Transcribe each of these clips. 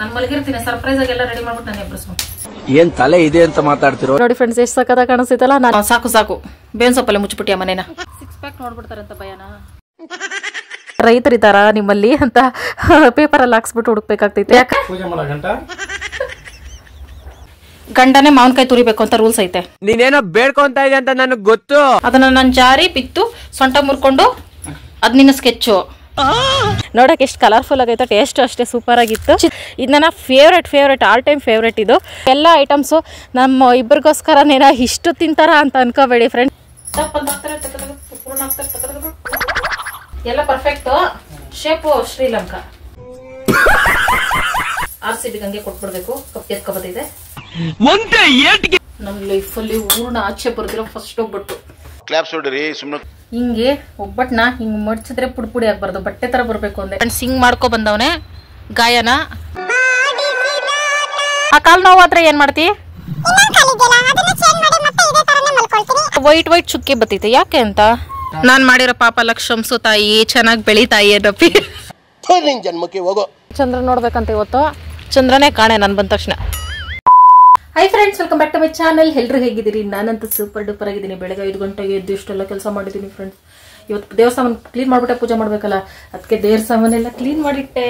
ನಾನು ಮಲಗಿರ್ತೀನಿ ಸರ್ಪ್ರೈಸ್ ಆಗಿ ಎಲ್ಲ ರೆಡಿ ಮಾಡ್ಬಿಟ್ಟು ನಾನು ಎಬ್ಬಿಸ್ನು. ಏನ್ ತಲೆ ಇದೆ ಅಂತ ಮಾತಾಡ್ತಿರೋ ನೋಡಿ ಫ್ರೆಂಡ್ಸ್ ಎಷ್ಟು ಸಕ್ಕತ್ತಾಗಿ ಕಾಣಿಸ್ತಿತ್ತಲ್ಲ. ನಾನು ಸಾಕು ಬೇವಿನ ಸೊಪ್ಪಲ್ಲೇ ಮುಚ್ಚಿಬಿಟ್ಟಿಯ ಮನೇನ. 6 ಪ್ಯಾಕ್ ನೋಡ್ಬಿಡ್ತಾರಂತ ಭಯನಾ. ರೈತರಿದ್ದಾರ ನಿಮ್ಮಲ್ಲಿ ಅಂತ ಪೇಪರ್ ಅಲ್ಲಿ ಹಾಕ್ಸ್ಬಿಟ್ಟು ಹುಡುಕ್ಬೇಕಾಗ್ತೈತೆ. ಯಾಕೆ ಗಂಡನೇ ಮಾವಿನಕಾಯಿ ತುರಿಬೇಕು ಅಂತ ರೂಲ್ಸ್ ಐತೆ. ನೀನೇನೋ ಬೇಡ್ಕೊಂತ ಇದೆ ಅಂತ ನನಗೆ ಗೊತ್ತು. ಅದನ್ನ ನಾನು ಜಾರಿ ಬಿತ್ತು ಸೊಂಟ ಮುರ್ಕೊಂಡು ಅದ್ ನಿನ್ನ ಸ್ಕೆಚ್ಚು ನೋಡಕ್ ಎಷ್ಟು ಕಲರ್ಫುಲ್ ಆಗೈತೆ. ಟೇಸ್ಟ್ ಅಷ್ಟೇ ಸೂಪರ್ ಆಗಿತ್ತು. ಇದು ನನ್ನ ಫೇವ್ರೆಟ್ ಆಲ್ ಟೈಮ್ ಫೇವ್ರೆಟ್. ಇದು ಎಲ್ಲ ಐಟಮ್ಸು ನಮ್ಮ ಇಬ್ಬರಿಗೋಸ್ಕರನೇನ ಇಷ್ಟು ತಿಂತಾರ ಅಂತ ಅನ್ಕೋಬೇಡಿ ಫ್ರೆಂಡ್. ಎಲ್ಲ ಪರ್ಫೆಕ್ಟ್ ಶೇಪು ಶ್ರೀಲಂಕಾ. RCB ಹಂಗೆ ಕೊಟ್ಬಿಡ್ಬೇಕು. ಕಪ್ ಎತ್ಕೊಬತ್ತಿದೆ ನಮ್ಮ ಲೈಫಲ್ಲಿ ಊರ್ನ ಆಚೆ ಬರ್ದಿರೋ ಫಸ್ಟ್ ಒಬ್ಬಟ್ಟು. ಹಿಂಗೆ ಒಬ್ಬಟ್ನ ಹಿಂಗ್ ಮಡ್ಚಿದ್ರೆ ಪುಡಿ ಆಗ್ಬಾರ್ದು, ಬಟ್ಟೆ ತರ ಬರ್ಬೇಕು ಅಂದೆ. ಹಿಂಗ್ ಮಾಡ್ಕೊ ಬಂದವನೆ ಗಾಯನ. ಆ ಕಾಲ್ ನೋವು ಆದ್ರೆ ಏನ್ ಮಾಡ್ತಿ? ವೈಟ್ ಚುಕ್ಕಿ ಬತ್ತೈತೆ. ಯಾಕೆ ಅಂತ ನಾನ್ ಮಾಡಿರೋ ಪಾಪ ಲಕ್ಷಂಸು ತಾಯಿ ಚೆನ್ನಾಗಿ ಬೆಳಿತಾಯಿ ಏನಪ್ಪಿ. ಚಂದ್ರ ನೋಡ್ಬೇಕಂತ ಇವತ್ತು ಚಂದ್ರನೇ ಕಾಣೆ ನಾನು ಬಂದ ತಕ್ಷಣ. Hi friends, welcome back to my channel. ಎಲ್ಲರೂ ಹೇಗಿದ್ದೀರಿ? ನಾನಂತೂ ಸೂಪರ್ ಡೂಪರ್ ಆಗಿದ್ದೀನಿ. ಬೆಳಗ್ಗೆ 5 ಗಂಟೆಗೆ ಎದ್ದು ಇಷ್ಟೆಲ್ಲ ಕೆಲಸ ಮಾಡಿದ್ದೀನಿ ಫ್ರೆಂಡ್ಸ್. ಇವತ್ತು ದೇವಸ್ಥಾನ ಕ್ಲೀನ್ ಮಾಡ್ಬಿಟ್ಟೆ ಪೂಜೆ ಮಾಡ್ಬೇಕಲ್ಲ, ಅದಕ್ಕೆ ದೇವ್ರ ಸಾಮಾನೆಲ್ಲ ಕ್ಲೀನ್ ಮಾಡಿಟ್ಟೆ.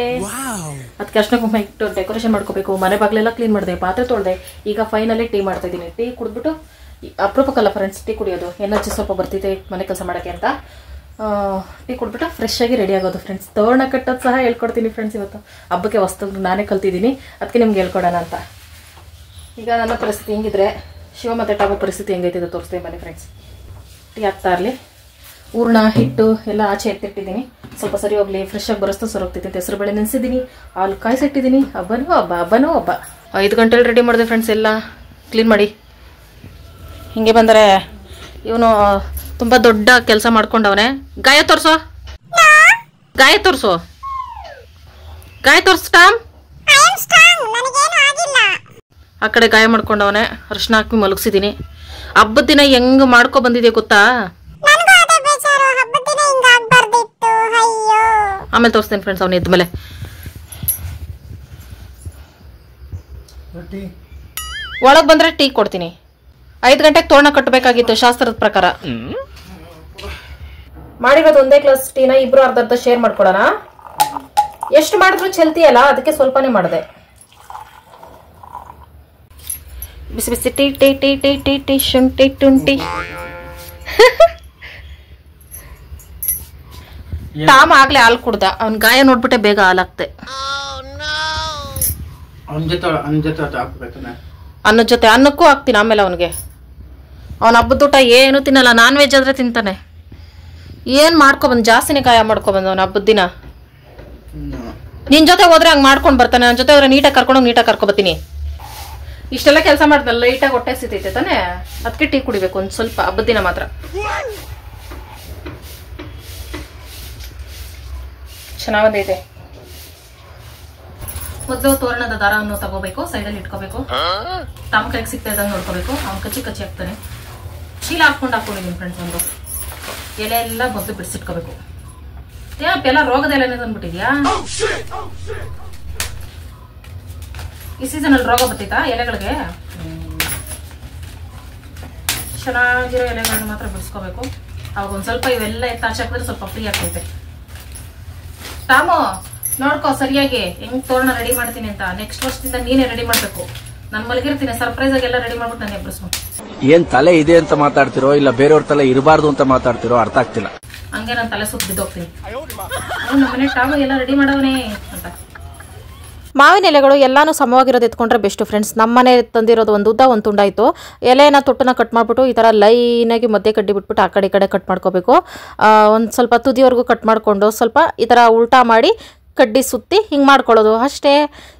ಅದಕ್ಕೆ ಅರ್ಶಿನ ಕುಂಕುಮ ಇಟ್ಟು ಡೆಕೋರೇಷನ್ ಮಾಡ್ಕೋಬೇಕು. ಮನೆ ಬಾಗ್ಲೆಲ್ಲ ಕ್ಲೀನ್ ಮಾಡಿದೆ, ಪಾತ್ರೆ ತೊಳ್ದೆ. ಈಗ ಫೈನಲಿ ಟೀ ಮಾಡ್ತಾ ಇದ್ದೀನಿ. ಟೀ ಕುಡಿದ್ಬಿಟ್ಟು ಅಪರೂಪಕ್ಕಲ್ಲ ಫ್ರೆಂಡ್ಸ್ ಟೀ ಕುಡಿಯೋದು, ಎನರ್ಜಿ ಸ್ವಲ್ಪ ಬರ್ತಿದೆ ಮನೆ ಕೆಲಸ ಮಾಡೋಕ್ಕೆ ಅಂತ. ಟೀ ಕುಡ್ಬಿಟ್ಟು ಫ್ರೆಶ್ ಆಗಿ ರೆಡಿ ಆಗೋದು ಫ್ರೆಂಡ್ಸ್. ತೋರಣ ಕಟ್ಟೋದು ಸಹ ಹೇಳ್ಕೊಡ್ತೀನಿ ಫ್ರೆಂಡ್ಸ್. ಇವತ್ತು ಹಬ್ಬಕ್ಕೆ ವಸ್ತು ನಾನೇ ಕಲ್ತಿದ್ದೀನಿ, ಅದಕ್ಕೆ ನಿಮ್ಗೆ ಹೇಳ್ಕೊಡೋಣ ಅಂತ. ಈಗ ನನ್ನ ಪರಿಸ್ಥಿತಿ ಹೆಂಗಿದ್ರೆ ಶಿವ ಮತ್ತೆ ಟಾಗೋ ಪರಿಸ್ಥಿತಿ ಹೆಂಗೈತಿದೆ ತೋರಿಸ್ತೀನಿ ಬನ್ನಿ ಫ್ರೆಂಡ್ಸ್. ಟೀ ಆಗ್ತಾ ಇರಲಿ. ಹೂರ್ಣ ಹಿಟ್ಟು ಎಲ್ಲ ಆಚೆ ಎತ್ತಿಟ್ಟಿದ್ದೀನಿ, ಸ್ವಲ್ಪ ಸರಿ ಹೋಗ್ಲಿ. ಫ್ರೆಶ್ ಆಗಿ ಬರೋಷ್ಟು ಸರಿ ಹೋಗ್ತೈತೆ. ಹೆಸರು ಬೇಳೆ ನೆನೆಸಿದ್ದೀನಿ, ಹಾಲು ಕಾಯಿಸಿಟ್ಟಿದ್ದೀನಿ. ಹಬ್ಬನೂ ಹಬ್ಬ. 5 ಗಂಟೆಲಿ ರೆಡಿ ಮಾಡಿದೆ ಫ್ರೆಂಡ್ಸ್ ಎಲ್ಲ ಕ್ಲೀನ್ ಮಾಡಿ. ಹಿಂಗೆ ಬಂದರೆ ಇವನು ತುಂಬ ದೊಡ್ಡ ಕೆಲಸ ಮಾಡ್ಕೊಂಡವನೆ. ಗಾಯ ತೋರಿಸು ಟಾಮ್. ಆ ಕಡೆ ಗಾಯ ಮಾಡ್ಕೊಂಡವನೆ. ಅರ್ಶಿನ ಹಾಕಿ ಮಲಗಿಸಿದ್ದೀನಿ. ಹಬ್ಬದ ದಿನ ಹೆಂಗ್ ಮಾಡ್ಕೊ ಬಂದಿದೆ ಗೊತ್ತಾ? ಆಮೇಲೆ ತೋರಿಸ್ತೇನೆ ಫ್ರೆಂಡ್ಸ್ ಅವನು ಎದ್ಮೇಲೆ. ಒಳಗ್ ಬಂದ್ರೆ ಟೀ ಕೊಡ್ತೀನಿ. 5 ಗಂಟೆಗೆ ತೋರಣ ಕಟ್ಟಬೇಕಾಗಿತ್ತು ಶಾಸ್ತ್ರದ ಪ್ರಕಾರ. ಮಾಡಿರೋದು ಒಂದೇ ಗ್ಲಾಸ್ ಟೀನ ಇಬ್ರು ಅರ್ಧ ಶೇರ್ ಮಾಡ್ಕೊಡೋಣ. ಎಷ್ಟು ಮಾಡಿದ್ರು ಚಲ್ತಿ ಅಲ್ಲ, ಅದಕ್ಕೆ ಸ್ವಲ್ಪನೇ ಮಾಡಿದೆ. ಬಿಸಿ ಬಿಸಿ tea tea tea tea tea tea ಶುಂಠಿ ಟುಂಟಿ. ಟಾಮ್ ಆಗ್ಲೇ ಹಾಲು ಕುಡ್ದ. ಅವ್ನ ಗಾಯ ನೋಡ್ಬಿಟ್ಟೆ ಬೇಗ ಹಾಲಾಗ್ತೆ. ಅನ್ನದ ಜೊತೆ ಅನ್ನಕ್ಕೂ ಹಾಕ್ತೀನಿ ಆಮೇಲೆ ಅವನಿಗೆ. ಅವನ ಹಬ್ಬದ ಊಟ ಏನು ತಿನ್ನಲ್ಲ, ನಾನ್ ವೆಜ್ ಆದ್ರೆ ತಿಂತಾನೆ. ಏನ್ ಮಾಡ್ಕೊಬಂದ್ ಜಾಸ್ತಿನೇ ಗಾಯ ಮಾಡ್ಕೊಬಂದ ಅವನ ಹಬ್ಬದ ದಿನ. ನಿನ್ ಜೊತೆ ಹೋದ್ರೆ ಹಂಗ್ ಮಾಡ್ಕೊಂಡ್ ಬರ್ತಾನೆ, ನನ್ನ ಜೊತೆ ಹೋದ್ರೆ ನೀಟಾಗಿ ಕರ್ಕೊಂಡೋಗಿ ನೀಟಾಗಿ ಕರ್ಕೊಬತ್ತೀನಿ. ಇಷ್ಟೆಲ್ಲ ಕೆಲಸ ಮಾಡ್ದಲ್ಲ, ಲೈಟಾಗಿ ಹೊಟ್ಟೆ ಸಿತೈತೆ ತಾನೆ, ಅದಕ್ಕೆ ಟೀ ಕುಡಿಬೇಕು ಒಂದ್ ಸ್ವಲ್ಪ ಹಬ್ಬದ ದಿನ ಮಾತ್ರ. ಚೆನ್ನಾಗ್ ಬಂದೈತೆ. ಮೊದಲು ತೋರಣದ ದಾರವನ್ನು ತಗೋಬೇಕು, ಸೈಡಲ್ಲಿ ಇಟ್ಕೋಬೇಕು. ತಮ್ಮ ಕೈಗೆ ಸಿಗ್ತಾ ಇದ್ದಂಗೆ ನೋಡ್ಕೋಬೇಕು. ಅವ್ನು ಕಚ್ಚಿ ಹಾಕ್ತಾನೆ. ಚೀಲ ಹಾಕೊಂಡಿದ್ದೀನಿ ಫ್ರೆಂಡ್ಸ್. ಒಂದು ಎಲೆ ಎಲ್ಲ ಮೊದಲು ಬಿಡಿಸಿಟ್ಕೋಬೇಕು. ಎಲ್ಲ ರೋಗದ ಎಲೆನೇ ತಂದ್ಬಿಟ್ಟಿದ್ಯಾ? ಈ ಸೀಸನ್ ಅಲ್ಲಿ ರೋಗ ಬರ್ತೈತಾ ಎಲೆಗಳಿಗೆ? ಚೆನ್ನಾಗಿರೋ ಎಲೆಗಳನ್ನ ಮಾತ್ರ ಬಿಡಿಸ್ಕೋಬೇಕು. ಅವಾಗ ಒಂದ್ ಸ್ವಲ್ಪ ಇವೆಲ್ಲ ಎತ್ತಾಚಾಕಿದ್ರೆ ಸ್ವಲ್ಪ ಫ್ರೀ ಆಗ್ತೈತೆ. ಟಾಮು ನೋಡ್ಕೋ ಸರಿಯಾಗಿ ಹೆಂಗ್ ತೋರಣ ರೆಡಿ ಮಾಡ್ತೀನಿ ಅಂತ. ನೆಕ್ಸ್ಟ್ ವರ್ಷದಿಂದ ನೀನೇ ರೆಡಿ ಮಾಡ್ಬೇಕು. ನಾನು ಮಲಗಿರ್ತೀನಿ ಸರ್ಪ್ರೈಸ್ ಆಗಿ ಎಲ್ಲ ರೆಡಿ ಮಾಡ್ಬಿಟ್ಟು ನಾನು ಎಬ್ಬಿಸ್ನು. ಏನ್ ತಲೆ ಇದೆ ಅಂತ ಮಾತಾಡ್ತಿರೋ ಇಲ್ಲ ಬೇರೆಯವ್ರ ತಲೆ ಇರಬಾರ್ದು ಅಂತ ಮಾತಾಡ್ತಿರೋ ಅರ್ಥ ಆಗ್ತಿಲ್ಲ. ಹಂಗೆ ನಾನು ತಲೆ ಸುತ್ತ ಬಿದ್ದೋಗ್ತೀನಿ. ನಮ್ಮನೆ ಟಾಮು ಎಲ್ಲ ರೆಡಿ ಮಾಡವನೇ ಅಂತ. ಮಾವಿನ ಎಲೆಗಳು ಎಲ್ಲಾನು ಸಮವಾಗಿರೋದು ಎತ್ಕೊಂಡ್ರೆ ಬೆಸ್ಟ್ ಫ್ರೆಂಡ್ಸ್. ನಮ್ಮನೆ ತಂದಿರೋದು ಒಂದು ಉದ್ದ ಒಂದು ತುಂಡಾಯಿತು. ಎಲೆನ ತೊಟ್ಟನ ಕಟ್ ಮಾಡಿಬಿಟ್ಟು ಈ ಥರ ಲೈನಾಗಿ ಮಧ್ಯೆ ಕಡ್ಡಿ ಬಿಟ್ಬಿಟ್ಟು ಆ ಕಡೆ ಈ ಕಡೆ ಕಟ್ ಮಾಡ್ಕೋಬೇಕು. ಒಂದು ಸ್ವಲ್ಪ ತುದಿವರೆಗೂ ಕಟ್ ಮಾಡಿಕೊಂಡು ಸ್ವಲ್ಪ ಈ ಥರ ಉಲ್ಟಾ ಮಾಡಿ ಕಡ್ಡಿ ಸುತ್ತಿ ಹಿಂಗೆ ಮಾಡ್ಕೊಳ್ಳೋದು ಅಷ್ಟೇ.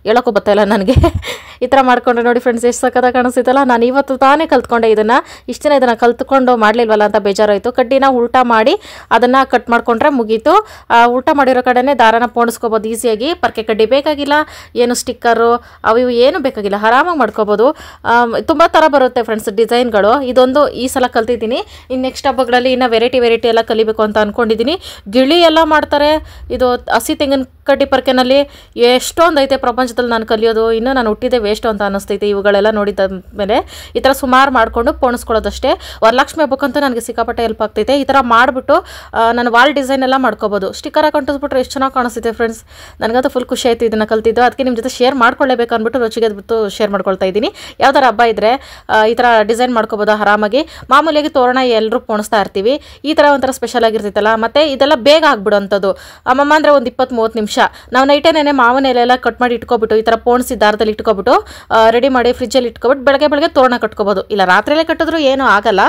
ಹೇಳೋಕ್ಕೂ ಬರ್ತಾಯಿಲ್ಲ ನನಗೆ. ಈ ಥರ ಮಾಡ್ಕೊಂಡ್ರೆ ನೋಡಿ ಫ್ರೆಂಡ್ಸ್ ಎಷ್ಟು ಸಕ್ಕತ್ತಾಗಿ ಕಾಣಿಸ್ತಿತ್ತಲ್ಲ. ನಾನು ಇವತ್ತು ತಾನೇ ಕಲ್ತ್ಕೊಂಡೆ ಇದನ್ನು. ಇಷ್ಟು ದಿನ ಇದನ್ನು ಕಲ್ತ್ಕೊಂಡು ಮಾಡಲಿಲ್ವಲ್ಲ ಅಂತ ಬೇಜಾರಾಯಿತು. ಕಡ್ಡಿನ ಉಲ್ಟಾ ಮಾಡಿ ಅದನ್ನು ಕಟ್ ಮಾಡ್ಕೊಂಡ್ರೆ ಮುಗೀತು. ಉಲ್ಟಾ ಮಾಡಿರೋ ಕಡೆನೇ ದಾರನ ಪೋಣಿಸ್ಕೋಬೋದು ಈಸಿಯಾಗಿ. ಪರ್ಕೆ ಕಡ್ಡಿ ಬೇಕಾಗಿಲ್ಲ, ಏನು ಸ್ಟಿಕ್ಕರು ಅವು ಇವು ಏನು ಬೇಕಾಗಿಲ್ಲ, ಆರಾಮಾಗಿ ಮಾಡ್ಕೋಬೋದು. ತುಂಬ ಥರ ಬರುತ್ತೆ ಫ್ರೆಂಡ್ಸ್ ಡಿಸೈನ್ಗಳು. ಇದೊಂದು ಈ ಸಲ ಕಲ್ತಿದ್ದೀನಿ. ಇನ್ನು ನೆಕ್ಸ್ಟ್ ಹಬ್ಬಗಳಲ್ಲಿ ಇನ್ನು ವೆರೈಟಿ ಎಲ್ಲ ಕಲಿಬೇಕು ಅಂತ ಅಂದ್ಕೊಂಡಿದ್ದೀನಿ. ಗಿಳಿ ಎಲ್ಲ ಮಾಡ್ತಾರೆ. ಇದು ಹಸಿ ತೆಂಗಿನ ಕಡ್ಡಿ ಪರ್ಕೆನಲ್ಲಿ ಎಷ್ಟೊಂದು ಐತೆ ಪ್ರಪಂಚದಲ್ಲಿ ನಾನು ಕಲಿಯೋದು. ಇನ್ನು ನಾನು ಹುಟ್ಟಿದೆ ವೇಸ್ಟ್ ಅಂತ ಅನ್ನಿಸ್ತೈತೆ ಇವುಗಳೆಲ್ಲ ನೋಡಿದ ಮೇಲೆ. ಈ ಥರ ಸುಮಾರು ಮಾಡಿಕೊಂಡು ಪೋಣಿಸ್ಕೊಳ್ಳೋದಷ್ಟೇ. ವರಲಕ್ಷ್ಮಿ ಹಬ್ಬಕ್ಕಂತೂ ನನಗೆ ಸಿಕ್ಕಾಪಟ್ಟೆ ಹೆಲ್ಪ್ ಆಗ್ತೈತೆ. ಈ ಥರ ಮಾಡಿಬಿಟ್ಟು ನಾನು ವಾಲ್ ಡಿಸೈನ್ ಎಲ್ಲ ಮಾಡ್ಕೋಬೋದು. ಸ್ಟಿಕ್ಕರ್ ಹಾಕೊಂಟಿಸ್ಬಿಟ್ರೆ ಎಷ್ಟು ಚೆನ್ನಾಗಿ ಕಾಣಿಸ್ತೈತೆ ಫ್ರೆಂಡ್ಸ್. ನನಗಂತೂ ಫುಲ್ ಖುಷಿ ಆಯಿತು ಇದನ್ನು ಕಲ್ತಿದ್ದು. ಅದಕ್ಕೆ ನಿಮ್ಮ ಜೊತೆ ಶೇರ್ ಮಾಡ್ಕೊಳ್ಳೇಬೇಕು ಅಂದ್ಬಿಟ್ಟು ರುಚಿಗೆ ಬಿಟ್ಟು ಶೇರ್ ಮಾಡ್ಕೊಳ್ತಾ ಇದ್ದೀನಿ. ಯಾವ್ದಾರ ಹಬ್ಬ ಇದ್ದರೆ ಈ ಥರ ಡಿಸೈನ್ ಮಾಡ್ಕೋಬೋದು ಆರಾಮಾಗಿ. ಮಾಮೂಲಿಯಾಗಿ ತೋರಣ ಎಲ್ಲರೂ ಪೋಣಿಸ್ತಾ ಇರ್ತೀವಿ. ಈ ಥರ ಒಂಥರ ಸ್ಪೆಷಲ್ ಆಗಿರ್ತೈತಲ್ಲ. ಮತ್ತು ಇದೆಲ್ಲ ಬೇಗ ಆಗ್ಬಿಡೋಂಥದ್ದು. ಅಮ್ಮಮ್ಮ ಅಂದರೆ ಒಂದು 20-30 ನಿಮಿಷ. ನಾವು ನೈಟೇನೆ ಮಾವಿನ ಎಲೆಲ್ಲ ಕಟ್ ಮಾಡಿ ಇಟ್ಕೊಬಿಟ್ಟು ಈ ಥರ ಪೋಣಿಸಿ ದಾರದಲ್ಲಿ ಇಟ್ಕೊಬಿಟ್ಟು ರೆಡಿ ಮಾಡಿ ಫ್ರಿಜ್ಜಲ್ಲಿ ಇಟ್ಕೊಬಿಟ್ಟು ಬೆಳಗ್ಗೆ ತೋರಣ ಕಟ್ಕೋಬೋದು. ಇಲ್ಲ ರಾತ್ರಿಯಲ್ಲೇ ಕಟ್ಟಿದ್ರು ಏನೂ ಆಗಲ್ಲ.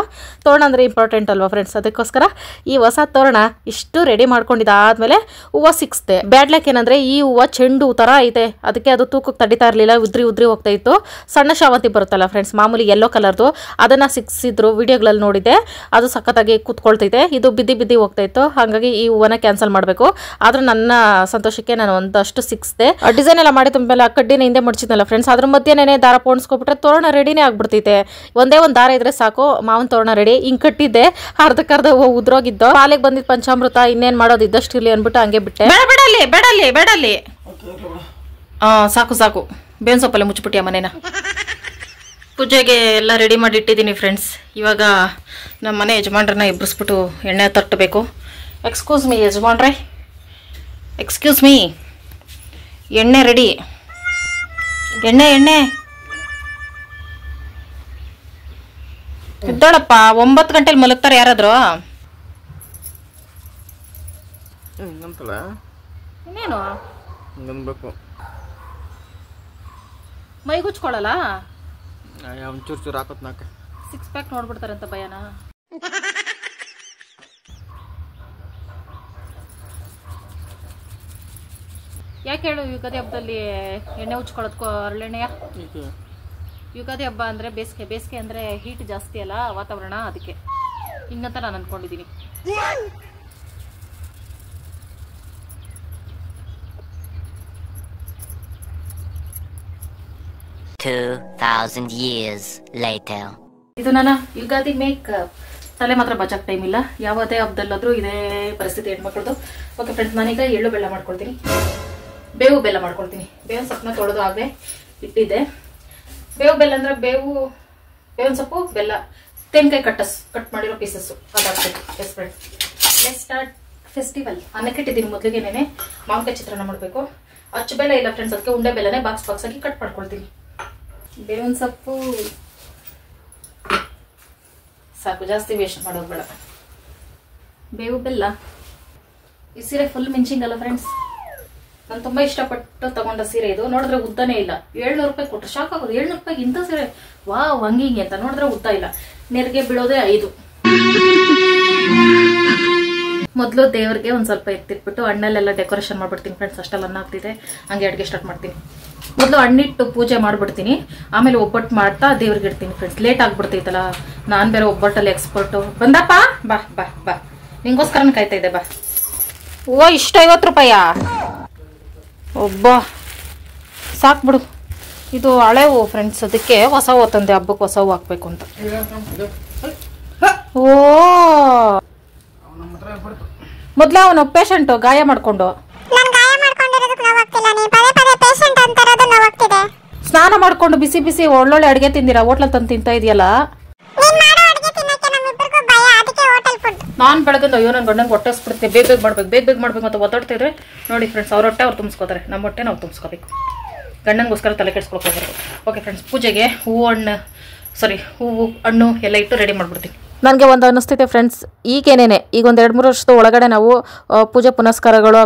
ತೋರಣ ಅಂದರೆ ಇಂಪಾರ್ಟೆಂಟ್ ಅಲ್ವಾ ಫ್ರೆಂಡ್ಸ್. ಅದಕ್ಕೋಸ್ಕರ ಈ ಹೊಸ ತೋರಣ ಇಷ್ಟು ರೆಡಿ ಮಾಡ್ಕೊಂಡಿದ್ದಾದ್ಮೇಲೆ ಹೂವು ಸಿಕ್ಸ್ದೆ. ಬ್ಯಾಡ್ ಲಕ್ ಏನಂದರೆ ಈ ಹೂವು ಚೆಂಡು ಥರ ಐತೆ. ಅದಕ್ಕೆ ಅದು ತೂಕಕ್ಕೆ ತಡಿತಾ ಇರಲಿಲ್ಲ, ಉದ್ರಿ ಹೋಗ್ತಾ ಇತ್ತು. ಸಣ್ಣ ಶಾವಂತಿ ಬರುತ್ತಲ್ಲ ಫ್ರೆಂಡ್ಸ್ ಮಾಮೂಲಿ ಯೆಲ್ಲೋ ಕಲರ್ದು, ಅದನ್ನು ಸಿಕ್ಸಿದ್ರು ವಿಡಿಯೋಗಳಲ್ಲಿ ನೋಡಿದ್ದೆ. ಅದು ಸಖತ್ತಾಗಿ ಕೂತ್ಕೊಳ್ತೈತೆ. ಇದು ಬಿದ್ದಿ ಹೋಗ್ತಾ ಇತ್ತು. ಹಾಗಾಗಿ ಈ ಹೂವನ್ನ ಕ್ಯಾನ್ಸಲ್ ಮಾಡಬೇಕು. ಆದರೂ ನನ್ನ ಸಂತೋಷಕ್ಕೆ ನಾನು ಒಂದಷ್ಟು ಸಿಕ್ಸ್ದೆ. ಡಿಸೈನ್ ಎಲ್ಲ ಮಾಡಿ ತುಂಬೆಲ್ಲ ಕಡ್ಡಿನ ಹಿಂದೆ ಮಡ್ಚಿದ್ನಲ್ಲ ಫ್ರೆಂಡ್ಸ್, ಅದ್ರ ಮಧ್ಯೆನೇ ದಾರ ಪೋಣಿಸ್ಕೊಬಿಟ್ರೆ ತೋರಣ ರೆಡಿನೇ ಆಗ್ಬಿಡ್ತೈತೆ. ಒಂದೇ ಒಂದು ದಾರ ಇದ್ರೆ ಸಾಕು, ಮಾವನ ತೋರಣ ರೆಡಿ. ಹಿಂಗೆ ಕಟ್ಟಿದ್ದೆ, ಅರ್ಧಕ್ಕರ್ಧ ಉದ್ರೋಗಿದ್ದು. ಪಾಲಿಗೆ ಬಂದಿದ್ದು ಪಂಚಾಮೃತ, ಇನ್ನೇನು ಮಾಡೋದು ಇದ್ದಷ್ಟು ಇರಲಿ ಅಂದ್ಬಿಟ್ಟು ಹಂಗೆ ಬಿಟ್ಟೆ. ಬೇಡಲ್ಲಿ ಸಾಕು ಬೇವಿನ ಸೊಪ್ಪಲ್ಲೇ ಮುಚ್ಚಿಬಿಟ್ಟಿಯ ಮನೇನ. ಪೂಜೆಗೆ ಎಲ್ಲ ರೆಡಿ ಮಾಡಿ ಇಟ್ಟಿದ್ದೀನಿ ಫ್ರೆಂಡ್ಸ್. ಇವಾಗ ನಮ್ಮ ಮನೆ ಯಜಮಾನ್ರನ್ನ ಎಬ್ಬರಿಸ್ಬಿಟ್ಟು ಎಣ್ಣೆ ತಟ್ಟಬೇಕು. ಎಕ್ಸ್ಕ್ಯೂಸ್ ಮೀ ಯಜಮಾನ್ರೆ, ಎಕ್ಸ್ಕ್ಯೂಸ್ ಮೀ, ಎಣ್ಣೆ ರೆಡಿ. ಎಣ್ಣೆ ಇದ್ದಾಳಪ್ಪ. 9 ಗಂಟೆಲಿ ಮಲಗ್ತಾರೆ ಯಾರಾದ್ರು. ಇನ್ನೇನು ಮೈಗುಚ್ಕೊಳ್ಳಲ್ಲ. ಚೂರು ಹಾಕೋತ್ ನಾಕ 6 ಪ್ಯಾಕ್ ನೋಡ್ಬಿಡ್ತಾರಂತ ಭಯನಾ. ಯಾಕೆ ಹೇಳು, ಯುಗಾದಿ ಹಬ್ಬದಲ್ಲಿ ಎಣ್ಣೆ ಉಚ್ಕೊಳ್ಳೋದಕ್ಕೂ ಹರಳೆಣ್ಣೆಯ. ಯುಗಾದಿ ಹಬ್ಬ ಅಂದರೆ ಬೇಸಿಗೆ ಅಂದರೆ ಹೀಟ್ ಜಾಸ್ತಿ ಅಲ್ಲ ವಾತಾವರಣ, ಅದಕ್ಕೆ ಹಿಂಗಂತ ನಾನು ಅಂದ್ಕೊಂಡಿದ್ದೀನಿ. ಇದು ನನ್ನ ಯುಗಾದಿ ಮೇಕಪ್. ತಲೆ ಮಾತ್ರ ಬಚಾಕ್ ಟೈಮ್ ಇಲ್ಲ. ಯಾವುದೇ ಹಬ್ಬದಲ್ಲಾದ್ರೂ ಇದೇ ಪರಿಸ್ಥಿತಿ ಹೆಣ್ಮಕ್ಳದು. ಓಕೆ ಫ್ರೆಂಡ್ಸ್, ನಾನೀಗ ಎಳ್ಳು ಬೆಲ್ಲ ಮಾಡ್ಕೊಳ್ತೀನಿ. ಬೇವು ಬೆಲ್ಲ ಮಾಡ್ಕೊಳ್ತೀನಿ. ಬೇವಿನ ಸೊಪ್ಪನ್ನ ತೊಳೆದು ಆಗದೆ ಇಟ್ಟಿದ್ದೆ. ಬೇವು ಬೆಲ್ಲ ಅಂದ್ರೆ ಬೇವಿನ ಸೊಪ್ಪು, ಬೆಲ್ಲ, ತೆಂಗಿನಕಾಯಿ ಕಟ್ ಮಾಡಿರೋ ಪೀಸಸ್ಸು ಅದಾಗ್ಬೇಕು. Yes friends, let's start festival. ಅನ್ನಕ್ಕೆ ಇಟ್ಟಿದ್ದೀನಿ ಮೊದಲಿಗೆನೇನೆ. ಮಾವಿನಕಾಯಿ ಚಿತ್ರಾನ್ನ ಮಾಡಬೇಕು. ಅಚ್ಚು ಬೆಲ್ಲ ಇಲ್ಲ ಫ್ರೆಂಡ್ಸ್, ಅದಕ್ಕೆ ಉಂಡೆ ಬೆಲ್ಲನೇ ಬಾಕ್ಸ್ ಆಗಿ ಕಟ್ ಮಾಡ್ಕೊಳ್ತೀನಿ. ಬೇವಿನ ಸೊಪ್ಪು ಸಾಕು, ಜಾಸ್ತಿ ವೇಸ್ಟ್ ಮಾಡೋದು ಬೇಡ. ಬೇವು ಬೆಲ್ಲ. ಈ ಸೀರೆ ಫುಲ್ ಮಿಂಚಿಂಗ್ ಅಲ್ಲ ಫ್ರೆಂಡ್ಸ್. ನಾನು ತುಂಬಾ ಇಷ್ಟಪಟ್ಟು ತಗೊಂಡ ಸೀರೆ ಇದು. ನೋಡಿದ್ರೆ ಉದ್ದನೇ ಇಲ್ಲ. 700 ರೂಪಾಯಿ ಕೊಟ್ಟರೆ ಶಾಕ್ ಆಗೋದು. 700 ರೂಪಾಯಿ ಇಂಥ ಸೀರೆ ಹಂಗಿಂಗೆ ಅಂತ ನೋಡಿದ್ರೆ ಉದ್ದ ಇಲ್ಲ. ನೆರಿಗೆ ಬೀಳೋದೇ 5. ಮೊದಲು ದೇವ್ರಿಗೆ ಒಂದ್ ಸ್ವಲ್ಪ ಎತ್ತಿಟ್ಬಿಟ್ಟು ಹಣ್ಣಲ್ಲೆಲ್ಲ ಡೆಕೋರೇಷನ್ ಮಾಡ್ಬಿಡ್ತೀನಿ ಫ್ರೆಂಡ್ಸ್. ಅಷ್ಟೆಲ್ಲ ಅನ್ನ ಆಗ್ತಿದೆ, ಹಂಗೆ ಅಡುಗೆ ಸ್ಟಾರ್ಟ್ ಮಾಡ್ತೀನಿ. ಮೊದಲು ಹಣ್ಣಿಟ್ಟು ಪೂಜೆ ಮಾಡ್ಬಿಡ್ತೀನಿ, ಆಮೇಲೆ ಒಬ್ಬಟ್ಟು ಮಾಡ್ತಾ ದೇವ್ರಿಗೆ ಇಡ್ತೀನಿ ಫ್ರೆಂಡ್ಸ್. ಲೇಟ್ ಆಗ್ಬಿಡ್ತೈತಲ್ಲ, ನಾನು ಬೇರೆ ಒಬ್ಬಟ್ಟಲ್ಲಿ ಎಕ್ಸ್ಪರ್ಟು. ಬಂದಪ್ಪ, ಬಾ ಬಾ ಬಾ, ನಿಂಗೋಸ್ಕರನೇ ಕಾಯ್ತಾ ಇದ್ದೆ, ಬಾ. ಹೂವು ಇಷ್ಟ 50 ರೂಪಾಯಾ? ಒಬ್ಬ ಸಾಕ್ಬಿಡು. ಇದು ಹಳೆ ಹೂವು ಫ್ರೆಂಡ್ಸ್, ಅದಕ್ಕೆ ಹೊಸ ಹೂವು ತಂದೆ. ಹಬ್ಬಕ್ಕೆ ಹೊಸ ಹೂವು ಹಾಕ್ಬೇಕು ಅಂತ. ಓ, ಮೊದ್ಲ ಅವನು ಪೇಷಂಟು ಗಾಯ ಮಾಡ್ಕೊಂಡು ಸ್ನಾನ ಮಾಡ್ಕೊಂಡು ಬಿಸಿ ಬಿಸಿ ಒಳ್ಳೊಳ್ಳೆ ಅಡುಗೆ ತಿಂದಿರಾ. ಹೋಟ್ಲಲ್ಲಿ ತಂದು ತಿಂತಾ ಇದೆಯಲ್ಲ. ನಾನು ಬೆಳಗ್ಗೆ ಅಯ್ಯೋ ನನ್ನ ಗಂಡಂಗೆ ಹೊಟ್ಟೆ ಹಸ್ಬಿಡುತ್ತೆ, ಬೇಗ ಮಾಡ್ಬೇಕು ಅಂತ ಒತ್ತಾಡ್ತಿದ್ರೆ ನೋಡಿ ಫ್ರೆಂಡ್ಸ್, ಅವ್ರ ಹೊಟ್ಟೆ ಅವ್ರು ತುಂಬಿಸ್ಕೋತಾರೆ, ನಮ್ಮ ಹೊಟ್ಟೆ ನಾವು ತುಂಬಿಸ್ಕೋಬೇಕು. ಗಂಡನಿಗೋಸ್ಕರ ತಲೆ ಕೆಡ್ಸ್ಕೊಳಕ್ಕೆ ಹೋಗ್ಬಾರ್ದು. ಓಕೆ ಫ್ರೆಂಡ್ಸ್, ಪೂಜೆಗೆ ಹೂವು ಹಣ್ಣು ಎಲ್ಲ ಇಟ್ಟು ರೆಡಿ ಮಾಡ್ಬಿಡ್ತೀನಿ. ನನಗೆ ಒಂದು ಅನ್ನಿಸ್ತೈತೆ ಫ್ರೆಂಡ್ಸ್, ಈಗೇನೇನೆ ಈಗ ಒಂದು 2-3 ವರ್ಷದ ಒಳಗಡೆ ನಾವು ಪೂಜೆ ಪುನಸ್ಕಾರಗಳು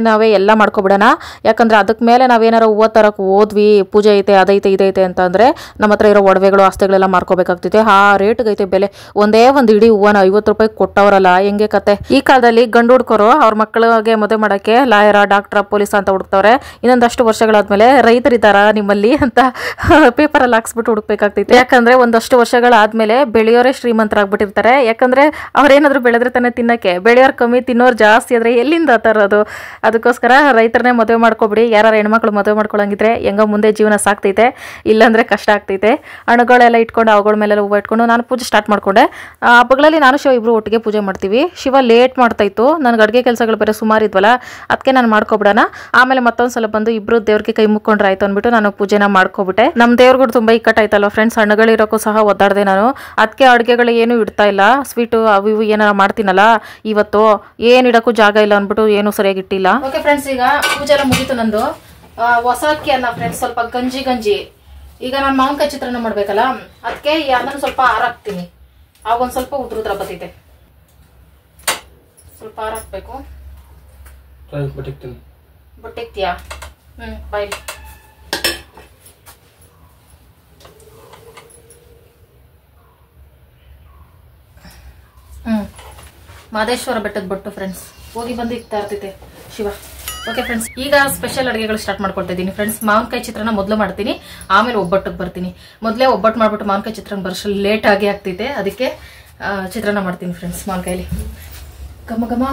ನಾವೇ ಎಲ್ಲ ಮಾಡ್ಕೊಬಿಡೋಣ. ಯಾಕಂದರೆ ಅದಕ್ಕೆ ಮೇಲೆ ನಾವೇನಾರು ಹೂವು ತರಕ್ಕೆ ಹೋದ್ವಿ, ಪೂಜೆ ಐತೆ ಅದೈತೆ ಇದೈತೆ ಅಂತಂದರೆ ನಮ್ಮ ಹತ್ರ ಇರೋ ಒಡವೆಗಳು ಆಸ್ತಿಗಳೆಲ್ಲ ಮಾರ್ಕೋಬೇಕಾಗ್ತೈತೆ. ಆ ರೇಟ್ಗೈತೆ ಬೆಲೆ. ಒಂದೇ ಒಂದು ಇಡೀ ಹೂವನ 50 ರೂಪಾಯಿ ಕೊಟ್ಟವರಲ್ಲ, ಹೆಂಗೆ ಕತೆ. ಈ ಕಾಲದಲ್ಲಿ ಗಂಡು ಹುಡ್ಕೋರು ಅವ್ರ ಮಕ್ಕಳಿಗೆ ಮದುವೆ ಮಾಡೋಕ್ಕೆ ಲಾಯರ, ಡಾಕ್ಟ್ರ, ಪೊಲೀಸ್ ಅಂತ ಹುಡುಕ್ತವ್ರೆ. ಇನ್ನೊಂದಷ್ಟು ವರ್ಷಗಳಾದ್ಮೇಲೆ ರೈತರಿದ್ದಾರ ನಿಮ್ಮಲ್ಲಿ ಅಂತ ಪೇಪರಲ್ಲಿ ಹಾಕ್ಸ್ಬಿಟ್ಟು ಹುಡುಕ್ಬೇಕಾಗ್ತೈತೆ. ಯಾಕಂದರೆ ಒಂದಷ್ಟು ವರ್ಷಗಳಾದ್ಮೇಲೆ ಬೆಳೆಯೋರೇ ಶ್ರೀಮಂತರಾಗ್ಬಿಟ್ಟಿರ್ತಾರೆ. ಯಾಕಂದರೆ ಅವ್ರೇನಾದರೂ ಬೆಳೆದ್ರೆ ತಾನೇ ತಿನ್ನೋಕ್ಕೆ, ಬೆಳೆಯೋರು ಕಮ್ಮಿ ತಿನ್ನೋರು ಜಾಸ್ತಿ ಆದರೆ ಎಲ್ಲಿಂದ ತರೋದು? ಅದಕ್ಕೋಸ್ಕರ ರೈತರನ್ನೇ ಮದುವೆ ಮಾಡ್ಕೊಬಿಡಿ. ಯಾರು ಹೆಣ್ಮಕ್ಳು ಮದುವೆ ಮಾಡ್ಕೊಳಂಗಿದ್ರೆ ಹೆಂಗೋ ಮುಂದೆ ಜೀವನ ಸಾಕ್ತೈತೆ, ಇಲ್ಲಾಂದರೆ ಕಷ್ಟ ಆಗ್ತೈತೆ. ಹಣ್ಣುಗಳೆಲ್ಲ ಇಟ್ಕೊಂಡು ಅವುಗಳ ಮೇಲೆಲ್ಲ ಹೂವು ಇಟ್ಕೊಂಡು ನಾನು ಪೂಜೆ ಸ್ಟಾರ್ಟ್ ಮಾಡ್ಕೊಂಡೆ. ಹಬ್ಬಗಳಲ್ಲಿ ನಾನು ಶಿವ ಇಬ್ಬರು ಒಟ್ಟಿಗೆ ಪೂಜೆ ಮಾಡ್ತೀವಿ. ಶಿವ ಲೇಟ್ ಮಾಡ್ತಾಯಿತ್ತು, ನನಗೆ ಅಡುಗೆ ಕೆಲಸಗಳು ಬೇರೆ ಸುಮಾರು ಇದ್ವಲ್ಲ, ಅದಕ್ಕೆ ನಾನು ಮಾಡ್ಕೊಬಿಡೋಣ. ಆಮೇಲೆ ಮತ್ತೊಂದು ಸಲ ಬಂದು ಇಬ್ಬರು ದೇವ್ರಿಗೆ ಕೈ ಮುಕ್ಕೊಂಡ್ರೆ ಆಯ್ತು ಅಂದ್ಬಿಟ್ಟು ನಾನು ಪೂಜೆನ ಮಾಡ್ಕೊಬಿಟ್ಟೆ. ನಮ್ಮ ದೇವ್ರಿಗೂ ತುಂಬ ಇಕ್ಕಟ್ಟಾಯ್ತಲ್ವ ಫ್ರೆಂಡ್ಸ್, ಹಣ್ಣುಗಳಿರೋಕ್ಕೂ ಸಹ ಒದ್ದಾಡ್ದೆ ನಾನು. ಅದಕ್ಕೆ ಅಡುಗೆಗಳು ಏನೂ ಇಡ್ತಾ ಇಲ್ಲ. ಸ್ವೀಟು ಅವು ಇವು ಏನಾರ ಮಾಡ್ತೀನಲ್ಲ ಇವತ್ತು, ಏನು ಇಡೋಕ್ಕೂ ಜಾಗ ಇಲ್ಲ ಅಂದ್ಬಿಟ್ಟು ಏನೂ ಸರಿಯಾಗಿ ಇಟ್ಟಿಲ್ಲ. ಓಕೆ ಫ್ರೆಂಡ್ಸ್, ಈಗ ಪೂಜೆ ಎಲ್ಲ ಮುಗೀತು ನಂದು. ಹೊಸ ಅಕ್ಕಿ ಅನ್ನ ಫ್ರೆಂಡ್ಸ್, ಸ್ವಲ್ಪ ಗಂಜಿ. ಈಗ ನಾನು ಮಾವಿನಕಾಯಿ ಚಿತ್ರಾನ್ನ ಮಾಡ್ಬೇಕಲ್ಲ, ಅದಕ್ಕೆ ಈ ಅನ್ನನ ಸ್ವಲ್ಪ ಹಾರಾಕ್ತೀನಿ. ಆಗೊಂದು ಸ್ವಲ್ಪ ಉದ್ರ ಬತ್ತೈತೆ, ಸ್ವಲ್ಪ ಹಾರಾಕ್ಬೇಕು. ಬಟ್ಟಿಕ್ತಿಯಾ? ಬಾಯ್. ಮಾದೇಶ್ವರ ಬೆಟ್ಟದ ಬಟ್ಟು ಫ್ರೆಂಡ್ಸ್, ಹೋಗಿ ಬಂದು ಇಕ್ತಾ ಇರ್ತೈತೆ ಶಿವ. ಓಕೆ ಫ್ರೆಂಡ್ಸ್, ಈಗ ಸ್ಪೆಷಲ್ ಅಡುಗೆಗಳು ಸ್ಟಾರ್ಟ್ ಮಾಡ್ಕೊಳ್ತಾ ಇದ್ದೀನಿ ಫ್ರೆಂಡ್ಸ್. ಮಾವಿನಕಾಯಿ ಚಿತ್ರಾನ್ನ ಮೊದಲು ಮಾಡ್ತೀನಿ, ಆಮೇಲೆ ಒಬ್ಬಟ್ಟಿಗೆ ಬರ್ತೀನಿ. ಮೊದಲೇ ಒಬ್ಬಟ್ಟು ಮಾಡ್ಬಿಟ್ಟು ಮಾವಿನಕಾಯಿ ಚಿತ್ರಾನ್ನ ಬರೋಷ್ಟು ಲೇಟ್ ಆಗಿ ಆಗ್ತೈತೆ, ಅದಕ್ಕೆ ಚಿತ್ರಾನ್ನ ಮಾಡ್ತೀನಿ ಫ್ರೆಂಡ್ಸ್. ಮಾವಿನಕಾಯಿಲಿ ಘಮ ಘಮ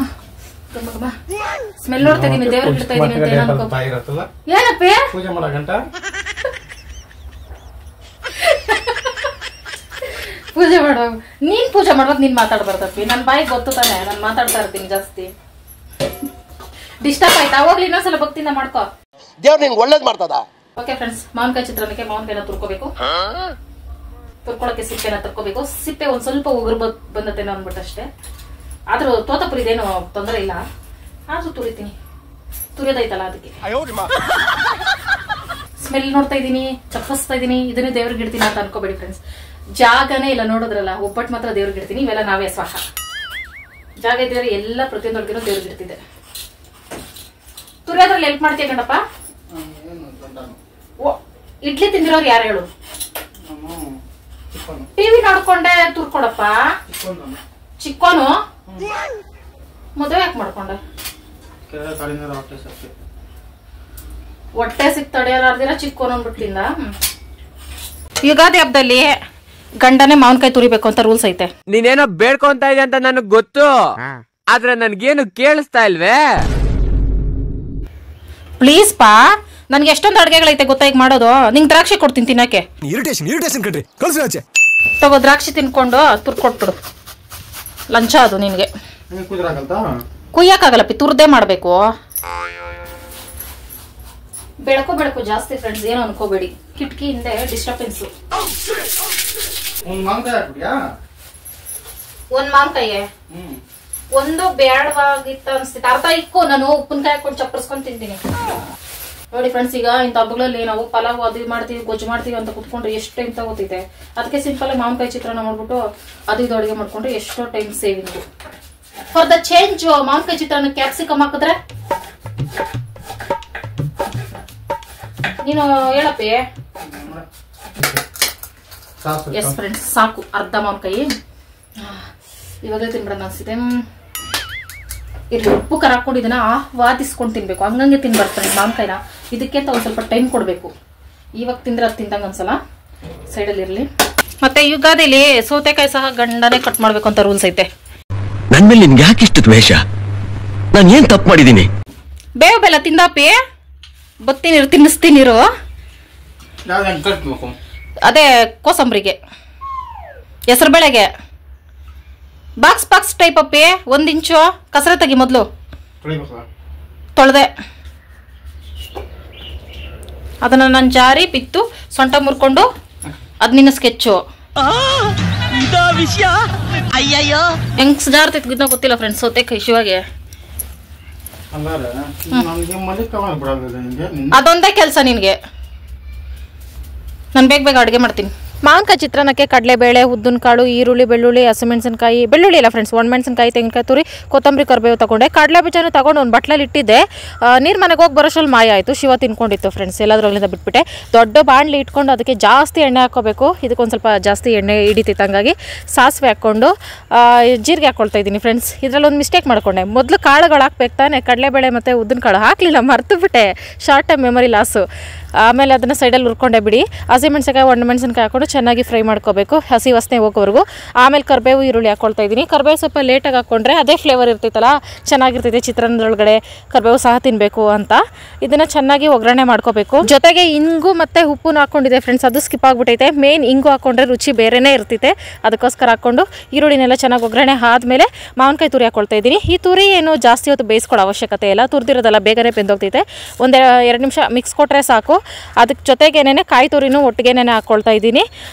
ಸ್ಮೆಲ್ ನೋಡ್ತಾ ಇದೀನಿ, ದೇವ್ರಿಗೆ ಇಡ್ತಾ ಇದೀನಿ ಅಂತ ಏನಪ್ಪೇ ಪೂಜೆ ಮಾಡುವ. ನೀನ್ ಪೂಜೆ ಮಾಡುವಾಗ ನೀನ್ ಮಾತಾಡ್ಬಾರ್ದಪ್ಪಿ, ನನ್ ಬಾಯಿಗೆ ಗೊತ್ತು ತಾನೆ, ನಾನು ಮಾತಾಡ್ತಾ ಇರ್ತೀನಿ ಜಾಸ್ತಿ. ಡಿಸ್ಟರ್ಬ್ ಆಯ್ತಾ? ಹೋಗ್ಲಿ, ಇನ್ನೊಂದ್ಸಲ ಭಕ್ತಿಯಿಂದ ಮಾಡ್ಕೋ, ದೇವ್ರು ನಿಂಗೆ ಒಳ್ಳೇದ್ ಮಾಡ್ತದ. ಓಕೆ ಫ್ರೆಂಡ್ಸ್, ಮಾವಿನಕಾಯಿ ಚಿತ್ರಾನ್ನಕ್ಕೆ ಮಾವಿನಕಾಯಿನ ತುರ್ಕೋಬೇಕು. ತುರ್ಕೊಳಕ್ಕೆ ಸಿಪ್ಪೆನ ತರ್ಕೋಬೇಕು. ಸಿಪ್ಪೆ ಒಂದ್ ಸ್ವಲ್ಪ ಉಗುರು ಬಂದತ್ತೇನೋ ಅಂದ್ಬಿಟ್ಟು ಅಷ್ಟೇ. ಆದ್ರೂ ತೋತಪುರಿ ಇದೇನು ತೊಂದರೆ ಇಲ್ಲ, ಆದ್ರೂ ತುರಿತೀನಿ. ತುರಿಯೋದೈತಲ್ಲ ಅದಕ್ಕೆ. ಸ್ಮೆಲ್ ನೋಡ್ತಾ ಇದೀನಿ, ಚಪ್ಪಸ್ತಾ ಇದೀನಿ, ಇದನ್ನೇ ದೇವ್ರಿಗೆ ಇಡ್ತೀನಿ ಅಂತ ಅನ್ಕೋಬೇಡಿ ಫ್ರೆಂಡ್ಸ್. ಜಾಗನೇ ಇಲ್ಲ ನೋಡಿದ್ರಲ್ಲ, ಒಬ್ಬಟ್ಟು ಮಾತ್ರ ದೇವ್ರಿಗೆ ಇಡ್ತೀನಿ. ಇವೆಲ್ಲ ನಾವೇ ಸ್ವಾಹ. ಜಾಗ ಇದ್ರೆ ಎಲ್ಲ ಪ್ರತಿಯೊಂದೊಳಗಿರೋ ದೇವ್ರಿಗೆ ಇಡ್ತಿದ್ದೆ. ತುರಿಯೋದ್ರಲ್ಲಿ ಹೆಲ್ಪ್ ಮಾಡ್ತೀಯ ಗಂಡಪ್ಪ? ಇಡ್ಲಿ ತಿಂದಿರೋರು ಯಾರು ಹೇಳು? ಟಿವಿ ನೋಡ್ಕೊಂಡೆ ತುರ್ಕೊಡಪ್ಪ. ಚಿಕ್ಕೋನು ಮದುವೆ ಯಾಕೆ ಮಾಡ್ಕೊಂಡೆ? ಹೊಟ್ಟೆ ಸಿಕ್ತಡೆಯಾರ್ದಿರ ಚಿಕ್ಕೋನು ಅಂದ್ಬಿಟ್ಟಿಂದ. ಯುಗಾದಿ ಹಬ್ಬದಲ್ಲಿ ಗಂಡನೇ ಮಾವಿನಕಾಯಿ ತುರಿಬೇಕು ಅಂತ ರೂಲ್ಸ್ ಐತೆ. ನೀನೇನೋ ಬೇಡ್ಕೊಂತ ಇದೆ ಅಂತ ನನಗ್ ಗೊತ್ತು, ಆದ್ರೆ ನನ್ಗೇನು ಕೇಳಿಸ್ತಾ ಇಲ್ವೇ? ಪ್ಲೀಸ್ ಪಾ, ನನ್ಗೆ ಎಷ್ಟೊಂದು ಅಡ್ಗೆಗಳೈತೆ ಗೊತ್ತಾ ಈಗ ಮಾಡೋದು. ನಿಂಗೆ ದ್ರಾಕ್ಷಿ ಕೊಡ್ತೀನಿ ತಿನ್ನಕ್ಕೆ. ತಗೋ ದ್ರಾಕ್ಷಿ ತಿನ್ಕೊಂಡು ತುರ್ಕೊಟ್ಬಿಡು. ಲಂಚ ಅದು ನಿನ್ಗೆ. ಕುಯ್ಯಕ್ಕಾಗಲ್ಲಪ್ಪಿ, ತುರ್ದೇ ಮಾಡ್ಬೇಕು. ಬೆಳಕು ಜಾಸ್ತಿ ಫ್ರೆಂಡ್ಸ್, ಏನೋ ಅನ್ಕೋಬೇಡಿ. ಕಿಟಕಿ ಹಿಂದೆ ಡಿಸ್ಟರ್ಬೆನ್ಸ್. ಒಂದ್ ಮಾವಿನಕಾಯಿಗೆ ಒಂದು ಬೇಡವಾಗಿತ್ತ ಅನ್ಸ್ತಿತ್ತು. ಅರ್ಧ ಇಕ್ಕು, ನಾನು ಉಪ್ಪಿನಕಾಯಿ ಹಾಕೊಂಡು ಚಪ್ಪರ್ಸ್ಕೊಂಡ್ ತಿಂತೀನಿ. ನೋಡಿ ಫ್ರೆಂಡ್ಸ್, ಈಗ ಇಂಥ ಹಬ್ಬಗಳಲ್ಲಿ ನಾವು ಪಲಾವ್ ಅದು ಮಾಡ್ತೀವಿ, ಗೊಜ್ಜು ಮಾಡ್ತೀವಿ ಅಂತ ಕುತ್ಕೊಂಡ್ರೆ ಎಷ್ಟು ಟೈಮ್ ತಗೋತೈತೆ. ಅದಕ್ಕೆ ಸಿಂಪಲ್ ಮಾವಿನಕಾಯಿ ಚಿತ್ರಾನ್ನ ಮಾಡ್ಬಿಟ್ಟು ಅದು ಇದು ಅಡುಗೆ ಮಾಡ್ಕೊಂಡ್ರೆ ಎಷ್ಟೋ time saving. For the change ಮಾವಿನಕಾಯಿ ಚಿತ್ರಾನ್ನ ಕ್ಯಾಪ್ಸಿಕಮ್ ಹಾಕಿದ್ರೆ ನೀನು ಹೇಳಪ್ಪಿ. ಎಸ್ ಫ್ರೆಂಡ್ಸ್, ಸಾಕು ಅರ್ಧ ಮಾವಿನಕಾಯಿ. ಇವಾಗಲೇ ತಿನ್ಬಿಡೋಣ ಅನ್ಸಿದೆ. ಇರ್ಲಿ, ಉಪ್ಪು ಖಾರ ಹಾಕೊಂಡು ಇದನ್ನ ಆಹ್ವಾದಿಸ್ಕೊಂಡು ತಿನ್ಬೇಕು. ಹಂಗಂಗೆ ತಿನ್ಬಾರ್ದು ಫ್ರೆಂಡ್ಸ್ ಮಾವಿನಕಾಯಿನ. ಇದಕ್ಕೆ ಅಂತ ಒಂದ್ ಸ್ವಲ್ಪ ಟೈಮ್ ಕೊಡ್ಬೇಕು. ಇವಾಗ ತಿಂದ್ರೆ ಅದು ತಿಂದಂಗ ಅನ್ಸಲ್ಲ. ಸೈಡಲ್ಲಿ ಇರ್ಲಿ. ಮತ್ತೆ ಯುಗಾದಿಲಿ ಸೌತೆಕಾಯಿ ಸಹ ಗಂಡನೇ ಕಟ್ ಮಾಡ್ಬೇಕು ಅಂತ ರೂಲ್ಸ್ ಐತೆ. ನನ್ ಮೇಲೆ ನಿನ್ಗೆ ಯಾಕೆ ಇಷ್ಟು ದ್ವೇಷ? ನಾನು ಏನ್ ತಪ್ಪು ಮಾಡಿದೀನಿ? ಬೇವು ಬೆಲ್ಲ ತಿಂದಾಪಿ, ಬತ್ತೀನಿರು, ತಿನ್ನಿಸ್ತೀನಿರು. ಅದೇ ಕೋಸಂಬರಿಗೆ, ಹೆಸರು ಬೇಳೆಗೆ ಬಾಕ್ಸ್ ಟೈಪ್ ಅಪ್ಪಿ. 1 ಇಂಚು ಕಸರೆ ತೆಗಿ ಮೊದಲು. ತೊಳೆದೆ ಅದನ್ನ ನಾನು ಜಾರಿ ಬಿತ್ತು ಸೊಂಟ ಮುರ್ಕೊಂಡು ಅದ್ ನಿನ್ನ ಸ್ಕೆಚ್ಚು. ಹೆಂಗ್ ಜಾರ್ತೈತ್ ಗೊತ್ತಿಲ್ಲ ಫ್ರೆಂಡ್ಸ್ ಸೌತೆಕಾಯಿ ಶಿವಾಗೆ. ಅದೊಂದೇ ಕೆಲಸ ನಿನ್ಗೆ. ನಾನು ಬೇಗ ಅಡುಗೆ ಮಾಡ್ತೀನಿ. ಮಾವಿನಕಾಯಿ ಚಿತ್ರಾನ್ನಕ್ಕೆ ಕಡಲೆಬೇಳೆ, ಉದ್ದಿನಕಾಳು, ಈರುಳ್ಳಿ, ಬೆಳ್ಳುಳ್ಳಿ, ಹಸಿಮೆಣಸಿನಕಾಯಿ, ಬೆಳ್ಳುಳ್ಳಿ ಇಲ್ಲ ಫ್ರೆಂಡ್ಸ್, ಒಣಮೆಣಸಿನಕಾಯಿ, ತೆಂಗಿನಕಾಯಿ ತುರಿ, ಕೊತ್ತಂಬರಿ, ಕರಿಬೇವು ತಗೊಂಡೆ. ಕಡಲೆ ಬೀಜನೂ ತಗೊಂಡು ಒಂದು ಬಟ್ಲಲ್ಲಿ ಇಟ್ಟಿದ್ದೆ. ನೀರು ಮನೆಗೆ ಹೋಗಿ ಬರೋಷ್ಟ್ರಲ್ಲಿ ಮಾಯ ಆಯಿತು. ಶಿವ ತಿನ್ಕೊಂಡಿತ್ತು ಫ್ರೆಂಡ್ಸ್, ಎಲ್ಲದರಲ್ಲಿಂದ ಬಿಟ್ಬಿಟ್ಟೆ. ದೊಡ್ಡ ಬಾಣಲಿ ಇಟ್ಕೊಂಡು ಅದಕ್ಕೆ ಜಾಸ್ತಿ ಎಣ್ಣೆ ಹಾಕ್ಕೋಬೇಕು. ಇದಕ್ಕೊಂದು ಸ್ವಲ್ಪ ಜಾಸ್ತಿ ಎಣ್ಣೆ ಹಿಡಿತಿತ್ತು, ಹಂಗಾಗಿ ಸಾಸಿವೆ ಹಾಕ್ಕೊಂಡು ಜೀರಿಗೆ ಹಾಕ್ಕೊಳ್ತಾ ಇದ್ದೀನಿ ಫ್ರೆಂಡ್ಸ್. ಇದರಲ್ಲಿ ಒಂದು ಮಿಸ್ಟೇಕ್ ಮಾಡ್ಕೊಂಡೆ. ಮೊದಲು ಕಾಳುಗಳು ಹಾಕ್ಬೇಕು ತಾನೆ, ಕಡಲೆಬೇಳೆ ಮತ್ತು ಉದ್ದಿನಕಾಳು ಹಾಕಲಿಲ್ಲ, ಮರ್ತು ಬಿಟ್ಟೆ. Short time memory loss. ಆಮೇಲೆ ಅದನ್ನು ಸೈಡಲ್ಲಿ ಹುರ್ಕೊಂಡೆ ಬಿಡಿ. ಹಸಿಮೆಣಸಿನಕಾಯಿ, ಒಣಮೆಣಸಿನಕಾಯಿ ಹಾಕ್ಕೊಂಡು ಚೆನ್ನಾಗಿ ಫ್ರೈ ಮಾಡ್ಕೋಬೇಕು, ಹಸಿ ವಾಸನೆ ಹೋಗೋವರೆಗೂ. ಆಮೇಲೆ ಕರಿಬೇವು, ಈರುಳ್ಳಿ ಹಾಕ್ಕೊಳ್ತಾ ಇದ್ದೀನಿ. ಕರಿಬೇವು ಸ್ವಲ್ಪ ಲೇಟಾಗಿ ಹಾಕ್ಕೊಂಡ್ರೆ ಅದೇ ಫ್ಲೇವರ್ ಇರ್ತೈತಲ್ಲ, ಚೆನ್ನಾಗಿರ್ತೈತೆ. ಚಿತ್ರಾನ್ನದೊಳಗಡೆ ಕರಿಬೇವು ಸಹ ತಿನ್ನಬೇಕು ಅಂತ ಇದನ್ನು ಚೆನ್ನಾಗಿ ಒಗ್ಗರಣೆ ಮಾಡ್ಕೋಬೇಕು. ಜೊತೆಗೆ ಇಂಗು ಮತ್ತು ಉಪ್ಪು ಹಾಕ್ಕೊಂಡಿದೆ ಫ್ರೆಂಡ್ಸ್, ಅದು ಸ್ಕಿಪ್ ಆಗಿಬಿಟ್ಟೈತೆ. ಮೇನ್ ಇಂಗು ಹಾಕ್ಕೊಂಡ್ರೆ ರುಚಿ ಬೇರೆನೇ ಇರ್ತೈತೆ, ಅದಕ್ಕೋಸ್ಕರ ಹಾಕ್ಕೊಂಡು ಈರುಳ್ಳಿನೆಲ್ಲ ಚೆನ್ನಾಗಿ ಒಗ್ಗರಣೆ ಆದಮೇಲೆ ಮಾವಿನಕಾಯಿ ತುರಿ ಹಾಕ್ಕೊಳ್ತಾ ಇದ್ದೀನಿ. ಈ ತುರಿ ಏನು ಜಾಸ್ತಿ ಹೊತ್ತು ಬೇಯಿಸ್ಕೊಳ್ಳೋ ಅವಶ್ಯಕತೆ ಇಲ್ಲ, ತುರಿದಿರೋದಲ್ಲ, ಬೇಗನೆ ಬೆಂದೋಗ್ತೈತೆ. ಒಂದು 2 ನಿಮಿಷ ಮಿಕ್ಸ್ ಕೊಟ್ಟರೆ ಸಾಕು. ಅದಕ್ಕೆ ಜೊತೆಗೇನೆ ಕಾಯಿ ತುರಿನೂ ಒಟ್ಟಿಗೆನೇ ಹಾಕ್ಕೊಳ್ತಾ ಇದ್ದೀನಿ.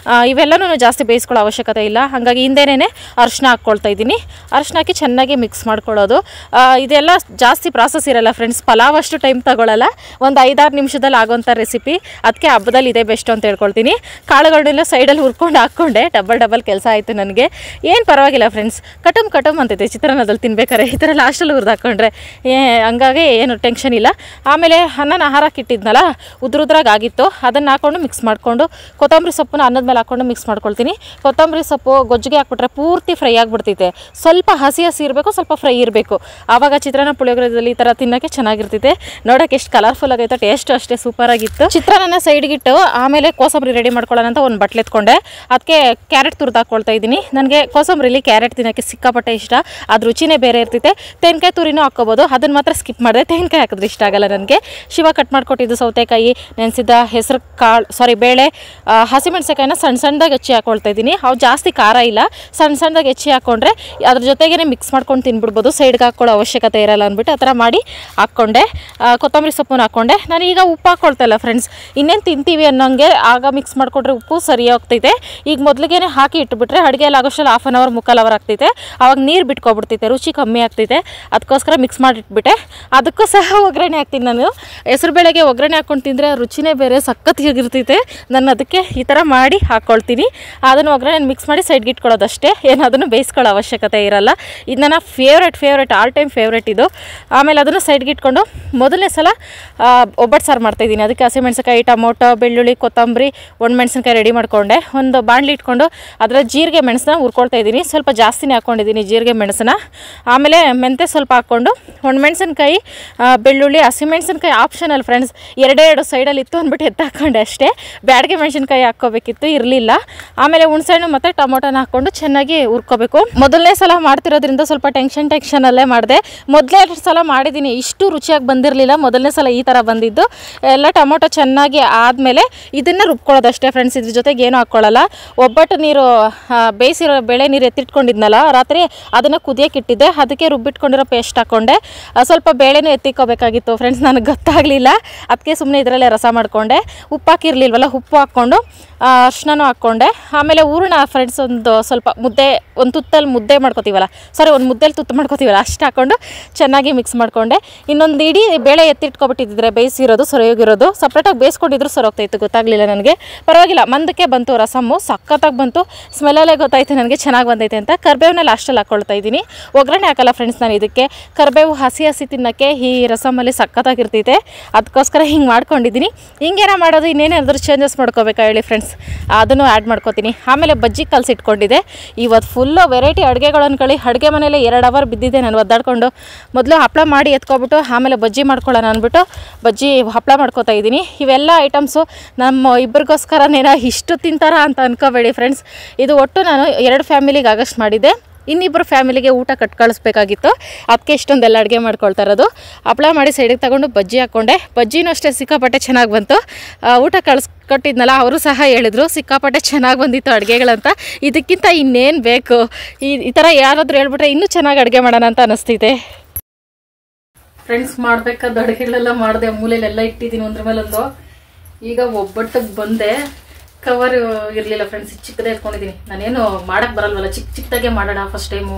ಇವೆಲ್ಲನೂ ಜಾಸ್ತಿ ಬೇಯಿಸ್ಕೊಳ್ಳೋ ಅವಶ್ಯಕತೆ ಇಲ್ಲ, ಹಾಗಾಗಿ ಹಿಂದೆನೇ ಅರಿಶಿನ ಹಾಕ್ಕೊಳ್ತಾ ಇದ್ದೀನಿ. ಅರಿಶಿನ ಹಾಕಿ ಚೆನ್ನಾಗಿ ಮಿಕ್ಸ್ ಮಾಡ್ಕೊಳ್ಳೋದು. ಇದೆಲ್ಲ ಜಾಸ್ತಿ ಪ್ರಾಸೆಸ್ ಇರಲ್ಲ ಫ್ರೆಂಡ್ಸ್, ಪಲಾವ್ ಅಷ್ಟು ಟೈಮ್ ತಗೊಳ್ಳಲ್ಲ, ಒಂದು 5-6 ನಿಮಿಷದಲ್ಲಿ ಆಗೋಂಥ ರೆಸಿಪಿ. ಅದಕ್ಕೆ ಹಬ್ಬದಲ್ಲಿ ಇದೇ ಬೆಸ್ಟ್ ಅಂತ ಹೇಳ್ಕೊಳ್ತೀನಿ. ಕಾಳುಗಳನ್ನೆಲ್ಲ ಸೈಡಲ್ಲಿ ಹುರ್ಕೊಂಡು ಹಾಕ್ಕೊಂಡೆ, ಡಬಲ್ ಕೆಲಸ ಆಯಿತು ನನಗೆ. ಏನು ಪರವಾಗಿಲ್ಲ ಫ್ರೆಂಡ್ಸ್, ಕಟಮ್ ಅಂತೈತೆ ಚಿತ್ರಾನ್ನದಲ್ಲಿ ತಿನ್ಬೇಕಾರೆ. ಈ ಥರ ಲಾಸ್ಟಲ್ಲಿ ಹುರಿದು ಹಾಕ್ಕೊಂಡ್ರೆ ಹಂಗಾಗಿ ಏನು ಟೆನ್ಷನ್ ಇಲ್ಲ. ಆಮೇಲೆ ಅನ್ನನ ಆಹಾರಕ್ಕೆ ಇಟ್ಟಿದ್ನಲ್ಲ, ಉದ್ರಾಗಿ ಆಗಿತ್ತು, ಅದನ್ನು ಹಾಕ್ಕೊಂಡು ಮಿಕ್ಸ್ ಮಾಡಿಕೊಂಡು ಕೊತ್ತಂಬರಿ ಸೊಪ್ಪನ್ನ ಅನ್ನದ ಮೇಲೆ ಹಾಕ್ಕೊಂಡು ಮಿಕ್ಸ್ ಮಾಡ್ಕೊಳ್ತೀನಿ. ಕೊತ್ತಂಬರಿ ಸೊಪ್ಪು ಗೊಜ್ಜಿಗೆ ಹಾಕ್ಬಿಟ್ರೆ ಪೂರ್ತಿ ಫ್ರೈ ಆಗಿಬಿಡ್ತೈತೆ. ಸ್ವಲ್ಪ ಹಸಿ ಇರಬೇಕು, ಸ್ವಲ್ಪ ಫ್ರೈ ಇರಬೇಕು, ಆವಾಗ ಚಿತ್ರಾನ್ನ ಪುಳಿಯೋಗರೆದಲ್ಲಿ ಈ ಥರ ತಿನ್ನೋಕ್ಕೆ ಚೆನ್ನಾಗಿರ್ತೈತೆ. ನೋಡೋಕೆ ಎಷ್ಟು ಕಲರ್ಫುಲ್ ಆಗೈತೆ, ಟೇಸ್ಟು ಅಷ್ಟೇ ಸೂಪರಾಗಿತ್ತು. ಚಿತ್ರಾನ್ನ ಸೈಡ್ಗಿಟ್ಟು ಆಮೇಲೆ ಕೋಸಂಬರಿ ರೆಡಿ ಮಾಡ್ಕೊಳ್ಳೋಣ ಅಂತ ಒಂದು ಬಟ್ಲೆ ಎತ್ಕೊಂಡೆ. ಅದಕ್ಕೆ ಕ್ಯಾರೆಟ್ ತುರಿದು ಹಾಕ್ಕೊಳ್ತಾ ಇದ್ದೀನಿ. ನನಗೆ ಕೋಸಂಬರಿಲಿ ಕ್ಯಾರೆಟ್ ತಿನ್ನೋಕ್ಕೆ ಸಿಕ್ಕಾಪಟ್ಟೆ ಇಷ್ಟ, ಅದು ರುಚಿನೇ ಬೇರೆ ಇರ್ತೈತೆ. ತೆಂಗಿನಕಾಯಿ ತುರಿನೂ ಹಾಕ್ಕೋಬೋದು, ಅದನ್ನು ಮಾತ್ರ ಸ್ಕಿಪ್ ಮಾಡಿದೆ. ತೆಂಗಿನಕಾಯಿ ಹಾಕಿದ್ರೆ ಇಷ್ಟ ಆಗಲ್ಲ ನನಗೆ. ಶಿವ ಕಟ್ ಮಾಡಿಕೊಟ್ಟಿದ್ದು ಸೌತೆಕಾಯಿ, ನೆನೆಸಿದ ಹೆಸರು ಕಾಳು ಬೇಳೆ, ಹಸಿಮೆಣಸಿನಕಾಯಿನ ಸಣ್ಣದಾಗಿ ಹೆಚ್ಚಿ ಹಾಕ್ಕೊಳ್ತಾ ಇದ್ದೀನಿ. ಅವು ಜಾಸ್ತಿ ಖಾರ ಇಲ್ಲ, ಸಣ್ಣದಾಗಿ ಹೆಚ್ಚಿ ಹಾಕ್ಕೊಂಡ್ರೆ ಅದ್ರ ಜೊತೆಗೇ ಮಿಕ್ಸ್ ಮಾಡ್ಕೊಂಡು ತಿನ್ಬಿಡ್ಬೋದು, ಸೈಡ್ಗೆ ಹಾಕ್ಕೊಳ್ಳೋ ಅವಶ್ಯಕತೆ ಇರಲ್ಲ ಅಂದ್ಬಿಟ್ಟು ಆ ಥರ ಮಾಡಿ ಹಾಕ್ಕೊಂಡೆ. ಕೊತ್ತಂಬರಿ ಸೊಪ್ಪನ್ನು ಹಾಕ್ಕೊಂಡೆ. ನಾನು ಈಗ ಉಪ್ಪು ಹಾಕ್ಕೊಳ್ತಾ ಇಲ್ಲ ಫ್ರೆಂಡ್ಸ್, ಇನ್ನೇನು ತಿಂತೀವಿ ಅನ್ನೋಂಗೆ ಆಗ ಮಿಕ್ಸ್ ಮಾಡಿಕೊಂಡ್ರೆ ಉಪ್ಪು ಸರಿ ಹೋಗ್ತೈತೆ. ಈಗ ಮೊದಲಿಗೆ ಹಾಕಿ ಇಟ್ಬಿಟ್ರೆ ಅಡುಗೆಯಲ್ಲಿ ಆಗೋಷ್ಟರಲ್ಲಿ 1/2 ಅವರ್ 3/4 ಅವರ್ ಆಗ್ತೈತೆ, ಆವಾಗ ನೀರು ಬಿಟ್ಕೊಬಿಡ್ತೈತೆ, ರುಚಿ ಕಮ್ಮಿ ಆಗ್ತೈತೆ. ಅದಕ್ಕೋಸ್ಕರ ಮಿಕ್ಸ್ ಮಾಡಿಟ್ಬಿಟ್ಟೆ. ಅದಕ್ಕೂ ಸಹ ಒಗ್ಗರಣೆ ಹಾಕ್ತೀನಿ ನಾನು. ಹೆಸರುಬೇಳೆಗೆ ಒಗ್ಗರಣೆ ಹಾಕ್ಕೊಂಡು ತಿಂದರೆ ರುಚಿನೇ ಬೇರೆ, ಸಖತ್ತಾಗಿರ್ತೈತೆ. ನಾನು ಅದಕ್ಕೆ ಈ ಥರ ಮಾಡಿ ಹಾಕ್ಕೊಳ್ತೀನಿ. ಅದನ್ನು ಒಗ್ಗರಣೆ ಮಿಕ್ಸ್ ಮಾಡಿ ಸೈಡ್ಗೆ ಇಟ್ಕೊಳ್ಳೋದಷ್ಟೇ, ಏನು ಅದನ್ನು ಬೇಯಿಸ್ಕೊಳ್ಳೋ ಅವಶ್ಯಕತೆ ಇರಲ್ಲ. ಇದು ನನ್ನ ಫೇವ್ರೆಟ್ ಆಲ್ ಟೈಮ್ ಫೇವ್ರೆಟ್ ಇದು. ಆಮೇಲೆ ಅದನ್ನು ಸೈಡ್ಗೆ ಇಟ್ಕೊಂಡು ಮೊದಲನೇ ಸಲ ಒಬ್ಬಟ್ಟು ಸಾರು ಮಾಡ್ತಾಯಿದ್ದೀನಿ. ಅದಕ್ಕೆ ಹಸಿಮೆಣಸಿನಕಾಯಿ, ಟೊಮೊಟೊ, ಬೆಳ್ಳುಳ್ಳಿ, ಕೊತ್ತಂಬರಿ, ಒಣಮೆಣಸಿನಕಾಯಿ ರೆಡಿ ಮಾಡಿಕೊಂಡೆ. ಒಂದು ಬಾಣಲಿ ಇಟ್ಕೊಂಡು ಅದರ ಜೀರಿಗೆ ಮೆಣಸನ್ನ ಹುರ್ಕೊಳ್ತಾ ಇದ್ದೀನಿ. ಸ್ವಲ್ಪ ಜಾಸ್ತಿನೇ ಹಾಕ್ಕೊಂಡಿದ್ದೀನಿ ಜೀರಿಗೆ ಮೆಣಸನ್ನ. ಆಮೇಲೆ ಮೆಂತೆ ಸ್ವಲ್ಪ ಹಾಕ್ಕೊಂಡು ಒಣಮೆಣಸಿನಕಾಯಿ, ಬೆಳ್ಳುಳ್ಳಿ, ಹಸಿಮೆಣಸಿನಕಾಯಿ ಆಪ್ಷನಲ್ ಫ್ರೆಂಡ್ಸ್, 2 ಸೈಡಲ್ಲಿ ಇತ್ತು ಅಂದ್ಬಿಟ್ಟು ಹಾಕ್ಕೊಂಡೆ ಅಷ್ಟೇ. ಬ್ಯಾಡಿಗೆ ಮೆಣಸಿನ್ಕಾಯಿ ಹಾಕ್ಕೋಬೇಕಿತ್ತು, ಇರಲಿಲ್ಲ. ಆಮೇಲೆ ಹುಣಸೆಹಣ್ಣು ಮತ್ತು ಟೊಮೊಟೊನ ಹಾಕ್ಕೊಂಡು ಚೆನ್ನಾಗಿ ಹುರ್ಕೋಬೇಕು. ಮೊದಲನೇ ಸಲ ಮಾಡ್ತಿರೋದ್ರಿಂದ ಸ್ವಲ್ಪ ಟೆನ್ಷನಲ್ಲೇ ಮಾಡಿದೆ. ಮೊದಲೇ 2 ಸಲ ಮಾಡಿದ್ದೀನಿ, ಇಷ್ಟು ರುಚಿಯಾಗಿ ಬಂದಿರಲಿಲ್ಲ. ಮೊದಲನೇ ಸಲ ಈ ಥರ ಬಂದಿದ್ದು. ಎಲ್ಲ ಟೊಮೊಟೊ ಚೆನ್ನಾಗಿ ಆದಮೇಲೆ ಇದನ್ನು ರುಬ್ಕೊಳ್ಳೋದಷ್ಟೇ ಫ್ರೆಂಡ್ಸ್, ಇದ್ರ ಜೊತೆಗೆ ಏನೂ ಹಾಕ್ಕೊಳ್ಳಲ್ಲ. ಒಬ್ಬಟ್ಟು ನೀರು ಬೇಯಿಸಿರೋ ಬೇಳೆ ನೀರು ಎತ್ತಿಟ್ಕೊಂಡಿದ್ನಲ್ಲ ರಾತ್ರಿ, ಅದನ್ನು ಕುದಿಯೋಕೆ ಇಟ್ಟಿದ್ದೆ. ಅದಕ್ಕೆ ರುಬ್ಬಿಟ್ಕೊಂಡಿರೋ ಪೇಸ್ಟ್ ಹಾಕ್ಕೊಂಡೆ. ಸ್ವಲ್ಪ ಬೇಳೆನೂ ಎತ್ತಿಕ್ಕೋಬೇಕಾಗಿತ್ತು ಫ್ರೆಂಡ್ಸ್, ನನಗೆ ಗೊತ್ತಾಗಲಿಲ್ಲ. ಅದಕ್ಕೆ ಸುಮ್ಮನೆ ಇದರಲ್ಲೇ ರಸ ಮಾಡಿಕೊಂಡೆ. ಉಪ್ಪು ಹಾಕಿರಲಿಲ್ವಲ್ಲ, ಉಪ್ಪು ಹಾಕ್ಕೊಂಡು ಅರ್ಶಿನೂ ಹಾಕ್ಕೊಂಡೆ. ಆಮೇಲೆ ಹೂರಣ ಫ್ರೆಂಡ್ಸ್, ಒಂದು ಸ್ವಲ್ಪ ಮುದ್ದೆ, ಒಂದು ತುತ್ತಲ್ಲಿ ಮುದ್ದೆ ಮಾಡ್ಕೋತೀವಲ್ಲ, ಒಂದು ಮುದ್ದೆಲಿ ತುತ್ತು ಮಾಡ್ಕೋತೀವಲ್ಲ, ಅಷ್ಟು ಹಾಕ್ಕೊಂಡು ಚೆನ್ನಾಗಿ ಮಿಕ್ಸ್ ಮಾಡಿಕೊಂಡೆ. ಇನ್ನೊಂದು ಇಡೀ ಬೇಳೆ ಎತ್ತಿಟ್ಕೊಬಿಟ್ಟಿದ್ರೆ ಬೇಯಿಸಿರೋದು ಸರಿಯೋಗಿರೋದು, ಸಪ್ರೇಟಾಗಿ ಬೇಯಿಸ್ಕೊಂಡಿದ್ರು ಸರೋಗ್ತಾಯಿತ್ತು, ಗೊತ್ತಾಗಲಿಲ್ಲ ನನಗೆ. ಪರವಾಗಿಲ್ಲ, ಮಂದಕ್ಕೆ ಬಂತು ರಸಮ್ಮು, ಸಖತ್ತಾಗಿ ಬಂತು. ಸ್ಮೆಲ್ಲಲ್ಲೇ ಗೊತ್ತಾಯ್ತು ನನಗೆ ಚೆನ್ನಾಗಿ ಬಂದೈತೆ ಅಂತ. ಕರಿಬೇವನ್ನ ಲಾಸ್ಟಲ್ಲಿ ಹಾಕ್ಕೊಳ್ತಾ ಇದ್ದೀನಿ. ಒಗ್ಗರಣೆ ಹಾಕಲ್ಲ ಫ್ರೆಂಡ್ಸ್ ನಾನು ಇದಕ್ಕೆ. ಕರಿಬೇವು ಹಸಿ ತಿನ್ನೋಕ್ಕೆ ಈ ರಸಮಲ್ಲಿ ಸಖತ್ತಾಗಿರ್ತೈತೆ, ಅದಕ್ಕೋಸ್ಕರ ಹಿಂಗೆ ಮಾಡ್ಕೊಂಡಿದ್ದೀನಿ. ಹಿಂಗೇನ ಮಾಡೋದು, ಇನ್ನೇನಾದರೂ ಚೇಂಜಸ್ ಮಾಡ್ಕೋಬೇಕಾ ಹೇಳಿ ಫ್ರೆಂಡ್ಸ್, ಅದನ್ನು ಆ್ಯಡ್ ಮಾಡ್ಕೋತೀನಿ. ಆಮೇಲೆ ಬಜ್ಜಿ ಕಲಸಿಟ್ಕೊಂಡಿದ್ದೆ. ಇವತ್ತು ಫುಲ್ಲು ವೆರೈಟಿ ಅಡುಗೆಗಳು ಅನ್ಕೊಳ್ಳಿ. ಅಡುಗೆ ಮನೇಲಿ 2 ಅವರ್ ಬಿದ್ದಿದ್ದೆ ನಾನು ಒದ್ದಾಡ್ಕೊಂಡು. ಮೊದಲು ಹಪ್ಪಳ ಮಾಡಿ ಎತ್ಕೊಬಿಟ್ಟು ಆಮೇಲೆ ಬಜ್ಜಿ ಮಾಡ್ಕೊಳ್ಳೋಣ ಅಂದ್ಬಿಟ್ಟು ಬಜ್ಜಿ ಹಪ್ಪಳ ಮಾಡ್ಕೋತಾ ಇದ್ದೀನಿ. ಇವೆಲ್ಲ ಐಟಮ್ಸು ನಮ್ಮ ಇಬ್ಬರಿಗೋಸ್ಕರನೇನೋ ಇಷ್ಟು ತಿಂತಾರ ಅಂತ ಅನ್ಕೋಬೇಡಿ ಫ್ರೆಂಡ್ಸ್. ಇದು ಒಟ್ಟು ನಾನು 2 ಫ್ಯಾಮಿಲಿಗೆ ಆಗಷ್ಟು ಮಾಡಿದ್ದೆ. ಇನ್ನಿಬ್ಬರು ಫ್ಯಾಮಿಲಿಗೆ ಊಟ ಕಟ್ ಕಳಿಸ್ಬೇಕಾಗಿತ್ತು, ಅದಕ್ಕೆ ಇಷ್ಟೊಂದೆಲ್ಲ ಅಡುಗೆ ಮಾಡ್ಕೊಳ್ತಾ ಇರೋದು. ಹಪ್ಪಳ ಮಾಡಿ ಸೈಡಿಗೆ ತಗೊಂಡು ಬಜ್ಜಿ ಹಾಕ್ಕೊಂಡೆ. ಬಜ್ಜಿನೂ ಅಷ್ಟೇ ಸಿಕ್ಕಾಪಟ್ಟೆ ಚೆನ್ನಾಗಿ ಬಂತು. ಊಟ ಕಟ್ಟಿದ್ನಲ್ಲ, ಅವರು ಸಹ ಹೇಳಿದ್ರು ಸಿಕ್ಕಾಪಟ್ಟೆ ಚೆನ್ನಾಗಿ ಬಂದಿತ್ತು ಅಡುಗೆಗಳಂತ. ಇದಕ್ಕಿಂತ ಇನ್ನೇನು ಬೇಕು, ಈ ಥರ ಯಾರಾದರೂ ಹೇಳ್ಬಿಟ್ರೆ ಇನ್ನೂ ಚೆನ್ನಾಗಿ ಅಡುಗೆ ಮಾಡೋಣ ಅಂತ ಅನ್ನಿಸ್ತೈತೆ ಫ್ರೆಂಡ್ಸ್. ಮಾಡಬೇಕಾದ ಅಡುಗೆಗಳೆಲ್ಲ ಮಾಡಿದೆ, ಮೂಲೆಯಲ್ಲೆಲ್ಲ ಇಟ್ಟಿದ್ದೀನಿ ಒಂದ್ರ ಮೇಲೊಂದು. ಈಗ ಒಬ್ಬಟ್ಟಿಗೆ ಬಂದೆ. ಕವರ್ ಇರಲಿಲ್ಲ ಫ್ರೆಂಡ್ಸ್, ಚಿಕ್ಕದೇ ಎತ್ಕೊಂಡಿದ್ದೀನಿ. ನಾನೇನು ಮಾಡಕ್ಕೆ ಬರಲ್ವಲ್ಲ, ಚಿಕ್ಕದಾಗೆ ಮಾಡೋಣ ಫಸ್ಟ್ ಟೈಮು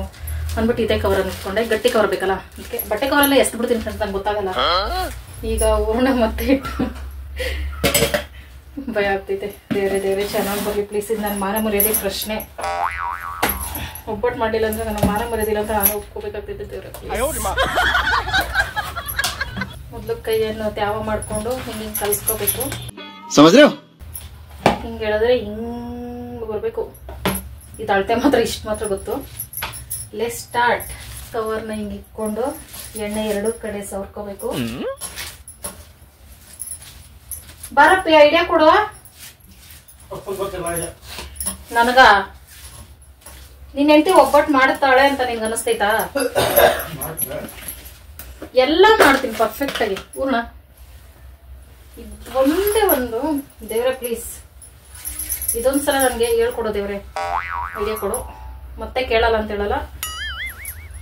ಅಂದ್ಬಿಟ್ಟು ಇದೇ ಕವರ್ ಅಂದ್ಕೊಂಡೆ. ಗಟ್ಟಿ ಕವರ್ ಬೇಕಲ್ಲ, ಅದಕ್ಕೆ ಬಟ್ಟೆ ಕವರೆಲ್ಲ ಎಸ್ದು ಬಿಡ್ತೀನಿ ಫ್ರೆಂಡ್ಸ್, ನಂಗೆ ಗೊತ್ತಾಗಲ್ಲ. ಈಗ ಹೂರ್ಣ ಮತ್ತೆ ಭಯ ಆಗ್ತೈತೆ. ದೇವ್ರೆ ಚೆನ್ನಾಗಿ ಬರ್ಲಿ ಪ್ಲೀಸ್. ಇದು ನನ್ನ ಮಾನ ಮರ್ಯಾದೆ ಪ್ರಶ್ನೆ. ಒಬ್ಬಟ್ಟು ಮಾಡಿಲ್ಲ ಅಂದ್ರೆ ನನ್ನ ಮಾನ ಮರ್ಯಾದಿಲ್ಲ ಅಂತ ನಾನು ಒಪ್ಕೋಬೇಕಾಗ್ತೈತೆ ದೇವ್ರೆ. ಮೊದಲು ಕೈಯನ್ನು ತ್ಯಾವ ಮಾಡ್ಕೊಂಡು ಹಿಂಗೆ ಕಲ್ಸ್ಕೋಬೇಕು. ಹಿಂಗೆ ಹೇಳಿದ್ರೆ ಹಿಂಗೆ ಬರಬೇಕು. ಇದು ಅಳತೆ ಮಾತ್ರ ಇಷ್ಟು ಮಾತ್ರ ಗೊತ್ತು. Let start. ಕವರ್ನ ಹಿಂಗೆ ಇಟ್ಕೊಂಡು ಎಣ್ಣೆ 2 ಕಡೆ ಸವರ್ಕೋಬೇಕು. ಬಾರಪ್ಪಿ ಐಡಿಯಾ ಕೊಡುವ ನನಗ. ನಿನ್ ಹೆಂಡತಿ ಒಬ್ಬಟ್ಟು ಮಾಡ್ತಾಳೆ ಅಂತ ನಿನ್ಗೆ ಅನಿಸ್ತೈತಾ? ಎಲ್ಲ ಮಾಡ್ತೀನಿ ಪರ್ಫೆಕ್ಟ್ ಆಗಿ. ಊರ್ಣ ಒಂದೇ ಒಂದು ದೇವ್ರೆ ಪ್ಲೀಸ್ ಇದೊಂದ್ಸಲ ನನ್ಗೆ ಹೇಳ್ಕೊಡೋ ದೇವ್ರೆ. ಐಡಿಯಾ ಕೊಡು. ಮತ್ತೆ ಕೇಳಲ್ಲ ಅಂತ ಹೇಳಲ್ಲ.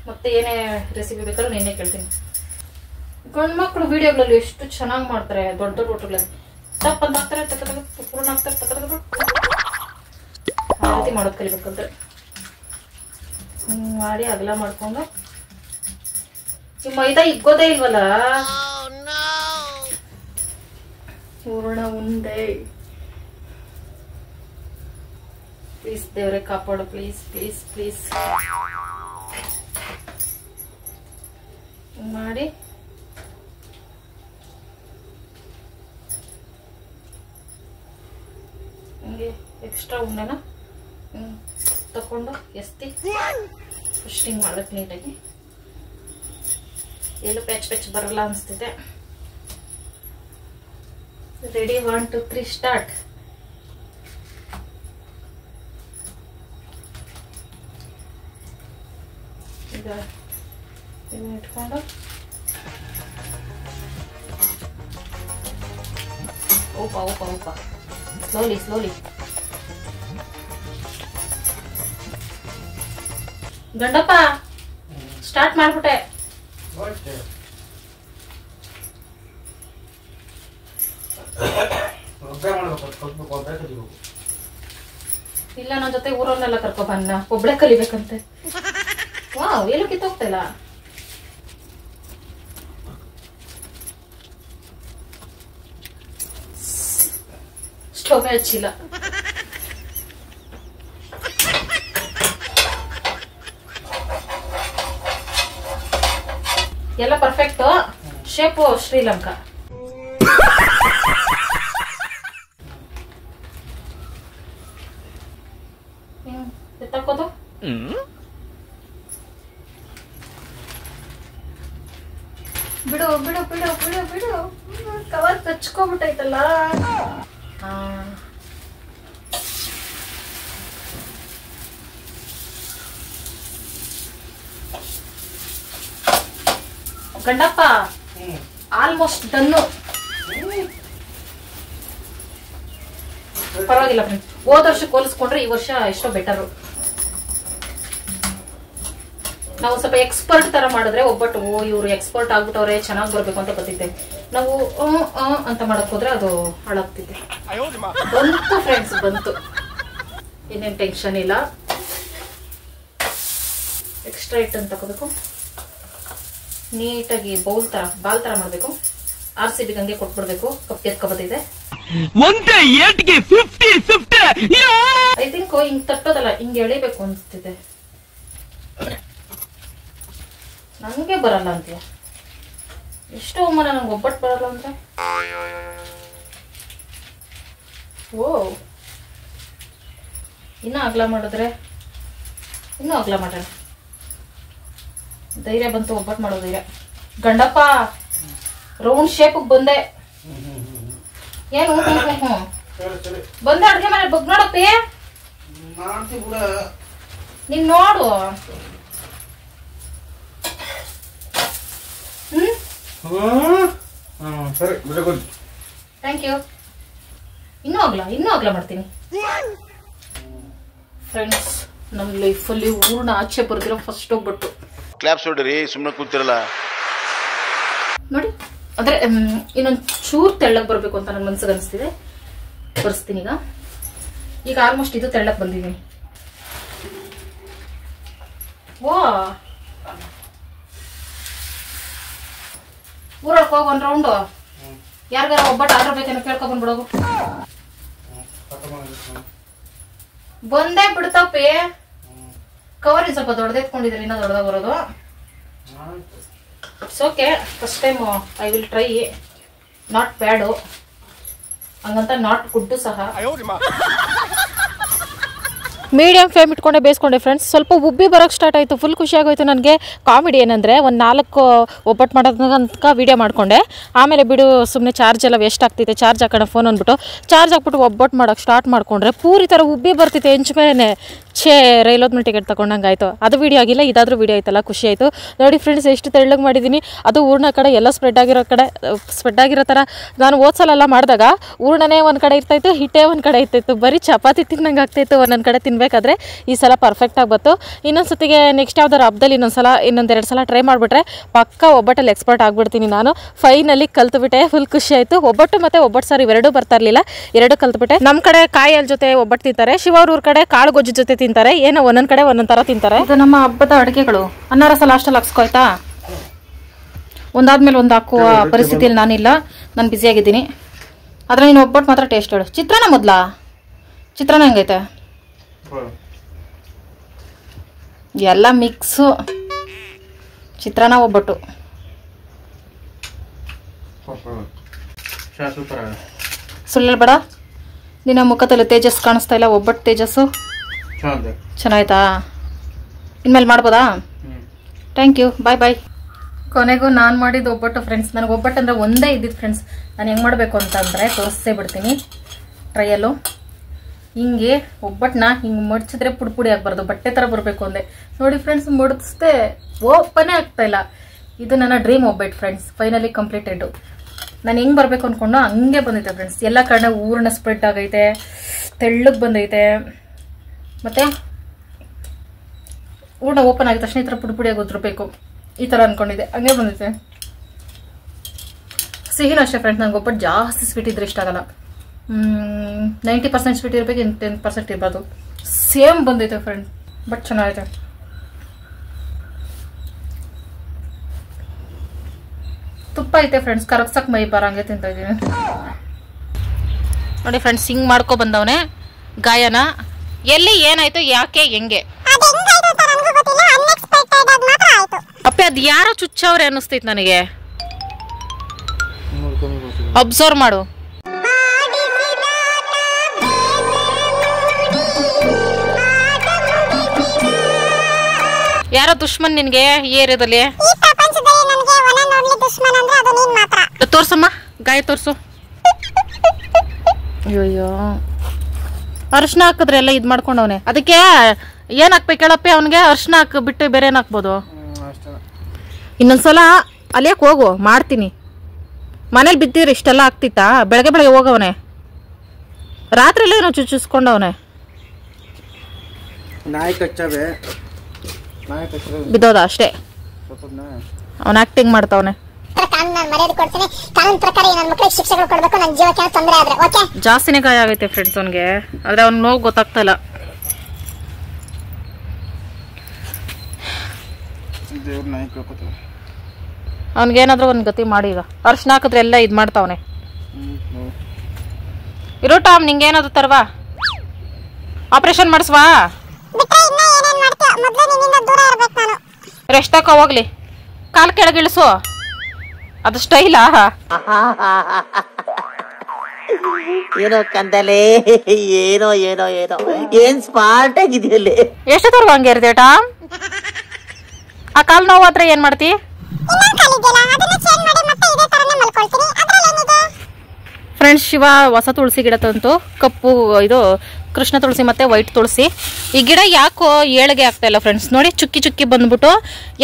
ಮತ್ತೆ ಏನೇ ರೆಸಿಪಿ ಬೇಕಾದ್ರೂ ನಿನ್ನೆ ಕೇಳ್ತೀನಿ. ಗಂಡ್ಮಕ್ಳು ವಿಡಿಯೋಗಳಲ್ಲಿ ಎಷ್ಟು ಚೆನ್ನಾಗಿ ಮಾಡ್ತಾರೆ. ದೊಡ್ಡ ದೊಡ್ಡ ಹೋಟೆಲ್ಗಳಲ್ಲಿ ತಪ್ಪ ಅಂತ ಹಾಕ್ತಾರೆ, ಪೂರ್ಣ ಹಾಕ್ತಾರೆ, ಆ ರೀತಿ ಮಾಡೋದು ಕಲಿಬೇಕಂದ್ರೆ ಮಾಡಿ ಅಗಲ ಮಾಡ್ಕೊಂಡು. ಈ ಮೈದಾ ಇಗ್ಗೋದೇ ಇಲ್ವಲ್ಲ. ಹೂರಣ ಉಂಡೆ ಪ್ಲೀಸ್ ದೇವ್ರೆ ಕಾಪಾಡು. ಪ್ಲೀಸ್ ಪ್ಲೀಸ್ ಪ್ಲೀಸ್ ಮಾಡಿ ಹಿಂಗೆ ಎಕ್ಸ್ಟ್ರಾ ಉಂಡೆನ ತಕೊಂಡು ಎಸ್ತಿ ಫಸ್ಟ್ ಹಿಂಗೆ ಮಾಡ್ಬೇಕು ನೀಟಾಗಿ. ಎಲ್ಲೂ ಪೆಚ್ ಬರಲ್ಲ ಅನಿಸ್ತಿದೆ. Ready 1 2 3 start. ಈಗ ಇದನ್ನ ಇಟ್ಕೊಂಡು ಓಪ ಸ್ಲೋಲಿ. ಗಂಡಪ್ಪ ಸ್ಟಾರ್ಟ್ ಮಾಡ್ಬಿಟ್ಟೆ. ಇಲ್ಲ ನನ್ನ ಜೊತೆ ಊರನ್ನೆಲ್ಲ ಕರ್ಕೊ ಬನ್ನ. ಒಬ್ಳೆ ಕಲಿಬೇಕಂತೆ. ವಾವ್ ಎಲ್ಲೂ ಕಿತ್ತೋಗ್ತಾ ಇಲ್ಲ. ಸ್ಟವ್ ಹಚ್ಚಿಲ್ಲ. ಎಲ್ಲ ಪರ್ಫೆಕ್ಟ್. ಶೇಪು ಶ್ರೀಲಂಕಾ. ಎತ್ತಾಕೋದು ಬಿಡು ಬಿಡು ಬಿಡು ಬಿಡು ಬಿಡು. ಕವರ್ ಕಚ್ಕೊಂಡ್ಬಿಟ್ಟೈತಲ್ಲ. ಗಂಡಪ್ಪ ಆಲ್ಮೋಸ್ಟ್ ಡನ್ನು. ಪರವಾಗಿಲ್ಲ ಫ್ರೆಂಡ್ಸ್. ಹೋದ ವರ್ಷಕ್ಕೆ ಹೋಲಿಸ್ಕೊಂಡ್ರೆ ಈ ವರ್ಷ ಎಷ್ಟೋ ಬೆಟರು. ನಾವು ಸ್ವಲ್ಪ ಎಕ್ಸ್ಪರ್ಟ್ ತರ ಮಾಡಿದ್ರೆ ಒಬ್ಬಟ್ಟು ಇವ್ರು ಎಕ್ಸ್ಪರ್ಟ್ ಆಗ್ಬಿಟ್ಟವ್ರೆ ಚೆನ್ನಾಗಿ ಬರ್ಬೇಕು ಅಂತ ಗೊತ್ತಿದ್ದೆ. ನಾವು ಅಂತ ಮಾಡಕ್ ಹೋದ್ರೆ ಅದು ಹಾಳಾಗ್ತಿದೆ. ಬಂತು ಫ್ರೆಂಡ್ಸ್ ಬಂತು. ಇನ್ನೇನು ಟೆನ್ಷನ್ ಇಲ್ಲ. ಎಕ್ಸ್ಟ್ರಾ ಹಿಟ್ಟನ್ನು ತಗೋಬೇಕು. ನೀಟಾಗಿ ಬಾಲ್ ತರ ಮಾಡ್ಬೇಕು. RCB ಹಂಗೆ ಕೊಟ್ಬಿಡ್ಬೇಕು. ಕಪ್ ಎತ್ಕೊಬತ್ತಿದೆ. ಐ ಥಿಂಕ್ ಹಿಂಗ್ ತಟ್ಟೋದಲ್ಲ, ಹಿಂಗೆ ಎಳಿಬೇಕು ಅನ್ಸ್ತಿದೆ. ನಂಗೆ ಬರಲ್ಲ ಅಂತೀಯ. ಎಷ್ಟು ಅವಮಾನ ನಂಗೆ ಒಬ್ಬಟ್ಟು ಬರಲ್ಲ ಅಂದ್ರೆ. ಓ ಇನ್ನೂ ಅಗಲ ಮಾಡಿದ್ರೆ ಇನ್ನೂ ಅಗಲ ಮಾಡೋಣ. ಧೈರ್ಯ ಬಂತು ಒಬ್ಬಟ್ಟು ಮಾಡೋ ಧೈರ್ಯ. ಗಂಡಪ್ಪ ರೌಂಡ್ ಶೇಪ್ ಬಂದೆ. ಏನು ಬಂದೆ ಅಡ್ಗೆ ಮನೆ ಬಗ್ ನೋಡಪ್ಪಿ. ನೀನ್ ನೋಡು. Thank you. ಇನ್ನೂ ಅಗಲ ಮಾಡ್ತೀನಿ. ಫ್ರೆಂಡ್ಸ್ ನಮ್ಮ ಲೈಫಲ್ಲಿ ಊರ್ನ ಆಚೆ ಬರ್ದಿರೋ ಫಸ್ಟ್ ಒಬ್ಬಟ್ಟು. ಕ್ಲಾಪ್ಸ್ ಹೊಡ್ರಿ, ಸುಮ್ಮನೆ ಕೂತಿರಲ್ಲ ನೋಡಿ. ಅಂದ್ರೆ ಇನ್ನೊಂದು ಚೂರ್ ತೆಳ್ಳಗ್ ಬರ್ಬೇಕು ಅಂತ ನನ್ನ ಮನ್ಸಿಗೆ ಅನಿಸ್ತಿದೆ. ಬರ್ಸ್ತೀನಿ ಈಗ ಆಲ್ಮೋಸ್ಟ್ ಇದು ತೆಳ್ಳಕ್ ಬಂದಿದ್ದೀನಿ. ವಾ ಊರೊಳಗೆ ಹೋಗಿ 1 ರೌಂಡು ಯಾರಿಗಾರ ಒಬ್ಬಟ್ಟು ಆರ್ಡರ್ ಬೇಕೇನೋ ಕೇಳ್ಕೊ ಬಂದ್ಬಿಡೋಗು. ಬಂದೇ ಬಿಡ್ತಪ್ಪಿ. ಕವರ್ ಇನ್ ಸ್ವಲ್ಪ ದೊಡ್ಡದೆತ್ಕೊಂಡಿದ್ರೆ ಇನ್ನೂ ದೊಡ್ಡದಾಗ ಬರೋದು. It's okay, first time I will try. Not bad ಹಂಗಂತ ನಾಟ್ ಗುಡ್ಡು ಸಹ. ಮೀಡಿಯಂ ಫ್ಲೇಮ್ ಇಟ್ಕೊಂಡೆ ಬೇಯಿಸ್ಕೊಂಡೆ ಫ್ರೆಂಡ್ಸ್. ಸ್ವಲ್ಪ ಉಬ್ಬಿ ಬರೋಕ್ಕೆ ಸ್ಟಾರ್ಟ್ ಆಯಿತು. ಫುಲ್ ಖುಷಿ ಆಗೋಯ್ತು ನನಗೆ. ಕಾಮಿಡಿ ಏನಂದರೆ ಒಂದು 4 ಒಬ್ಬಟ್ಟು ಮಾಡೋದಕ್ಕ ವೀಡಿಯೋ ಮಾಡಿಕೊಂಡೆ. ಆಮೇಲೆ ಬಿಡು ಸುಮ್ಮನೆ ಚಾರ್ಜ್ ಎಲ್ಲ ವೇಸ್ಟ್ ಆಗ್ತೈತೆ, ಚಾರ್ಜ್ ಹಾಕೋಣ ಫೋನ್ ಅಂದ್ಬಿಟ್ಟು ಚಾರ್ಜ್ ಹಾಕ್ಬಿಟ್ಟು ಒಬ್ಬಟ್ಟು ಮಾಡೋಕ್ಕೆ ಸ್ಟಾರ್ಟ್ ಮಾಡಿಕೊಂಡ್ರೆ ಪೂರಿ ಥರ ಉಬ್ಬಿ ಬರ್ತಿತ್ತು. ಎಂಚು ಮೇಲೆ ರೈಲೋದ್ಮೇಲೆ ಟಿಕೆಟ್ ತೊಗೊಂಡಂಗೆ ಆಯಿತು. ಅದು ವೀಡಿಯೋ ಆಗಿಲ್ಲ, ಇದಾದರೂ ವೀಡಿಯೋ ಆಯ್ತಲ್ಲ, ಖುಷಿ ಆಯಿತು. ನೋಡಿ ಫ್ರೆಂಡ್ಸ್, ಎಷ್ಟು ತೆಳ್ಳಗೆ ಮಾಡಿದ್ದೀನಿ. ಅದು ಹೂರ್ಣ ಕಡೆ ಎಲ್ಲ ಸ್ಪ್ರೆಡ್ ಆಗಿರೋ ಥರ. ನಾನು ಓದ್ಸಲೆಲ್ಲ ಮಾಡಿದಾಗ ಹೂರ್ಣನೇ ಒಂದು ಕಡೆ ಇರ್ತಾಯಿತ್ತು, ಹಿಟ್ಟೇ ಒಂದು ಕಡೆ ಇರ್ತಾಯಿತ್ತು. ಬರೀ ಚಪಾತಿ ತಿನ್ನಂಗೆ ಆಗ್ತಾಯಿತ್ತು ಒಂದೊಂದು ಕಡೆ ತಿನ್ನಬೇಕಾದ್ರೆ. ಈ ಸಲ ಪರ್ಫೆಕ್ಟಾಗಿ ಬಂತು. ಇನ್ನೊಂದು ಸತಿಗೆ ನೆಕ್ಸ್ಟ್ ಯಾವ್ದಾರು ಹಬ್ಬದಲ್ಲಿ ಇನ್ನೊಂದೆರಡು ಸಲ ಟ್ರೈ ಮಾಡಿಬಿಟ್ರೆ ಪಕ್ಕ ಒಬ್ಬಟ್ಟಲ್ಲಿ ಎಕ್ಸ್ಪರ್ಟ್ ಆಗಿಬಿಡ್ತೀನಿ ನಾನು. ಫೈನಲಿ ಕಲ್ತುಬಿಟ್ಟೆ. ಫುಲ್ ಖುಷಿ ಆಯಿತು. ಒಬ್ಬಟ್ಟು ಮತ್ತು ಒಬ್ಬಟ್ಟು ಸಾರು ಇವೆರಡೂ ಬರ್ತಾ ಇರಲಿಲ್ಲ, ಎರಡೂ ಕಲ್ತುಬಿಟ್ಟೆ. ನಮ್ಮ ಕಡೆ ಕಾಯಿಲ್ ಜೊತೆ ಒಬ್ಬಟ್ಟು ತಿಂತಾರೆ, ಶಿವವ್ರ ಕಡೆ ಕಾಳು ಗೊಜ್ಜು ಜೊತೆ ತಿಂತಾರೆ. ಏನೋ ಒಂದೊಂದು ಕಡೆ ಒಂದೊಂದು ಥರ ತಿಂತಾರೆ. ಇದು ನಮ್ಮ ಹಬ್ಬದ ಅಡುಗೆಗಳು. ಅನ್ನ ರಸ ಲಾಸ್ಟಲ್ಲಿ ಹಾಕ್ಸ್ಕೊಯ್ತಾ, ಒಂದಾದ್ಮೇಲೆ ಒಂದು ಹಾಕುವ ಪರಿಸ್ಥಿತಿಯಲ್ಲಿ ನಾನಿಲ್ಲ, ನಾನು ಬ್ಯುಸಿಯಾಗಿದ್ದೀನಿ. ಆದರೆ ನೀನು ಒಬ್ಬಟ್ಟು ಮಾತ್ರ ಟೇಸ್ಟ್ ಹೇಳು. ಚಿತ್ರಾನ್ನ ಮೊದಲ ಚಿತ್ರಾನ್ನ ಹೆಂಗೈತೆ? ಎಲ್ಲ ಮಿಕ್ಸು, ಚಿತ್ರಾನ್ನ ಒಬ್ಬಟ್ಟು. ಸುಳ್ಳು ಬೇಡ, ನಿನ್ನ ಮುಖದಲ್ಲಿ ತೇಜಸ್ ಕಾಣಿಸ್ತಾ ಇಲ್ಲ. ಒಬ್ಬಟ್ಟು ತೇಜಸ್ಸು ಚೆನ್ನಾಯ್ತಾ? ಇನ್ಮೇಲೆ ಮಾಡ್ಬೋದಾ? ಥ್ಯಾಂಕ್ ಯು, ಬಾಯ್ ಬಾಯ್. ಕೊನೆಗೂ ನಾನು ಮಾಡಿದ್ದು ಒಬ್ಬಟ್ಟು ಫ್ರೆಂಡ್ಸ್. ನನಗೆ ಒಬ್ಬಟ್ಟು ಅಂದರೆ ಒಂದೇ ಇದ್ದಿದ್ದು ಫ್ರೆಂಡ್ಸ್. ನಾನು ಹೆಂಗೆ ಮಾಡಬೇಕು ಅಂತಂದರೆ ತೋರಿಸೇ ಬಿಡ್ತೀನಿ ಟ್ರೈಯಲ್ಲು. ಹಿಂಗೆ ಒಬ್ಬಟ್ಟನ್ನ ಹಿಂಗೆ ಮಡ್ಚಿದ್ರೆ ಪುಡಿ ಪುಡಿ ಆಗಬಾರ್ದು, ಬಟ್ಟೆ ಥರ ಬರಬೇಕು ಅಂದೆ. ನೋಡಿ ಫ್ರೆಂಡ್ಸ್, ಮಡಿಸ್ದೆ ಓಪನೇ ಆಗ್ತಾಯಿಲ್ಲ. ಇದು ನನ್ನ ಡ್ರೀಮ್ ಒಬ್ಬಟ್ಟು ಫ್ರೆಂಡ್ಸ್. Finally completed. ನಾನು ಹೆಂಗೆ ಬರಬೇಕು ಅಂದ್ಕೊಂಡು ಹಂಗೆ ಬಂದೈತೆ ಫ್ರೆಂಡ್ಸ್. ಎಲ್ಲ ಕಡೆ ಊರನ್ನ ಸ್ಪ್ರೆಡ್ ಆಗೈತೆ, ತೆಳ್ಳಗೆ ಬಂದೈತೆ. ಮತ್ತು ಊಟ ಓಪನ್ ಆಗಿದ ತಕ್ಷಣ ಈ ಥರ ಪುಡಿ ಪುಡಿಯಾಗಿ ಉದ್ರಬೇಕು, ಈ ಥರ ಅಂದ್ಕೊಂಡಿದ್ದೆ. ಹಂಗೆ ಬಂದೈತೆ. ಸಿಹಿನೂ ಅಷ್ಟೇ ಫ್ರೆಂಡ್ಸ್. ನನಗೆ ಒಬ್ಬಟ್ಟು ಜಾಸ್ತಿ ಸ್ವೀಟ್ ಇದ್ರೆ ಇಷ್ಟ ಆಗಲ್ಲ. 90% ಸ್ವೀಟ್ ಇರಬೇಕು, 10% ಇರಬಾರ್ದು. ಸೇಮ್ ಬಂದೈತೆ ಫ್ರೆಂಡ್, ಬಟ್ ಚೆನ್ನಾಗೈತೆ. ತುಪ್ಪ ಐತೆ ಫ್ರೆಂಡ್ಸ್, ಕರಗ್ಸಕ್ಕೆ ಮೈ ಬರಂಗೆ ತಿಂತ ಇದ್ದೀನಿ. ನೋಡಿ ಫ್ರೆಂಡ್ಸ್, ಹಿಂಗೆ ಮಾಡ್ಕೊ ಬಂದವನೆ ಗಾಯನ. ಎಲ್ಲಿ ಏನಾಯ್ತು, ಯಾಕೆ, ಹೆಂಗೆ ಅಪ್ಪೆ ಅದು ಯಾರೋ ಚುಚ್ಚವ್ರೆ ಅನ್ನಿಸ್ತೈತೆ ನನಗೆ. ಅಬ್ಸರ್ವ್ ಮಾಡು. ಯಾರೋ ದುಶ್ಮನ್ ನಿನ್ಗೆ ಈ ಏರಿಯಾದಲ್ಲಿ? ತೋರ್ಸಮ್ಮ, ಗಾಯ ತೋರ್ಸು. ಅಯ್ಯೋ, ಅರ್ಶಿನ ಹಾಕಿದ್ರೆ ಎಲ್ಲ ಇದು ಮಾಡ್ಕೊಂಡವನೆ. ಅದಕ್ಕೆ ಏನ್ ಹಾಕ್ಬೇಕು ಹೇಳಪ್ಪೆ ಅವನಿಗೆ? ಅರ್ಶಿನ ಹಾಕ್ಬಿಟ್ಟು ಬೇರೆ ಏನ್ ಹಾಕ್ಬೋದು? ಇನ್ನೊಂದ್ಸಲ ಅಲ್ಲಿಯಕ್ಕೆ ಹೋಗು, ಮಾಡ್ತೀನಿ. ಮನೇಲಿ ಬಿದ್ದಿದ್ರೆ ಇಷ್ಟೆಲ್ಲ ಆಗ್ತಿತ್ತಾ? ಬೆಳಗ್ಗೆ ಬೆಳಗ್ಗೆ ಹೋಗವನೆ, ರಾತ್ರಿ ಎಲ್ಲ ಏನೋ ಚುಚ್ಚಿಸ್ಕೊಂಡವನೆ. ಬಿದ್ದೋದ ಅಷ್ಟೇ, ಅವನ ಆಕ್ಟಿಂಗ್ ಮಾಡ್ತಾವನೆ. ಜಾಸ್ತಿನೇ ಗಾಯ ಆಗೈತೆ ಫ್ರೆಂಡ್ಸ್ ಅವನಿಗೆ. ಆದ್ರೆ ಅವ್ನಿಗೆ ನೋವು ಗೊತ್ತಾಗ್ತಾ ಇಲ್ಲ. ಅವನಿಗೇನಾದ್ರೂ ಒಂದು ಗತಿ ಮಾಡಿ. ಈಗ ಅರ್ಶಿನ ಹಾಕಿದ್ರೆ ಎಲ್ಲ ಇದು ಮಾಡ್ತಾವನೆ. ಇರೋ ಟಾಮ್, ನಿಂಗೇನಾದ್ರು ತರ್ವಾ? ಆಪರೇಷನ್ ಮಾಡಿಸ್ವಾ? ರೆಸ್ಟ್ ಹಾಕೋ ಹೋಗ್ಲಿ. ಕಾಲ್ ಕೆಳಗಿಳಿಸು. ಅದು ಸ್ಟೈಲಾ? ಏನೋ ಕಂದಲೆ, ಏನೋ ಏನೋ ಏನೋ ಏನ್ ಸ್ಮಾರ್ಟ್ ಆಗಿದೆಯಲ್ಲಿ. ಎಷ್ಟು ತರ್ವ ಹಂಗೆ ಇರ್ದೆ ಟಾಮ್? ಆ ಕಾಲ್ ನೋವಾದ್ರೆ ಏನ್ ಮಾಡ್ತಿ? ಫ್ರೆಂಡ್ಸ್, ಶಿವ ಹೊಸ ತುಳಸಿ ಗಿಡ ತಂತು. ಕಪ್ಪು ಇದು ಕೃಷ್ಣ ತುಳಸಿ ಮತ್ತೆ ವೈಟ್ ತುಳಸಿ. ಈ ಗಿಡ ಯಾಕೋ ಏಳಿಗೆ ಆಗ್ತಾ ಇಲ್ಲ ಫ್ರೆಂಡ್ಸ್. ನೋಡಿ, ಚುಕ್ಕಿ ಚುಕ್ಕಿ ಬಂದ್ಬಿಟ್ಟು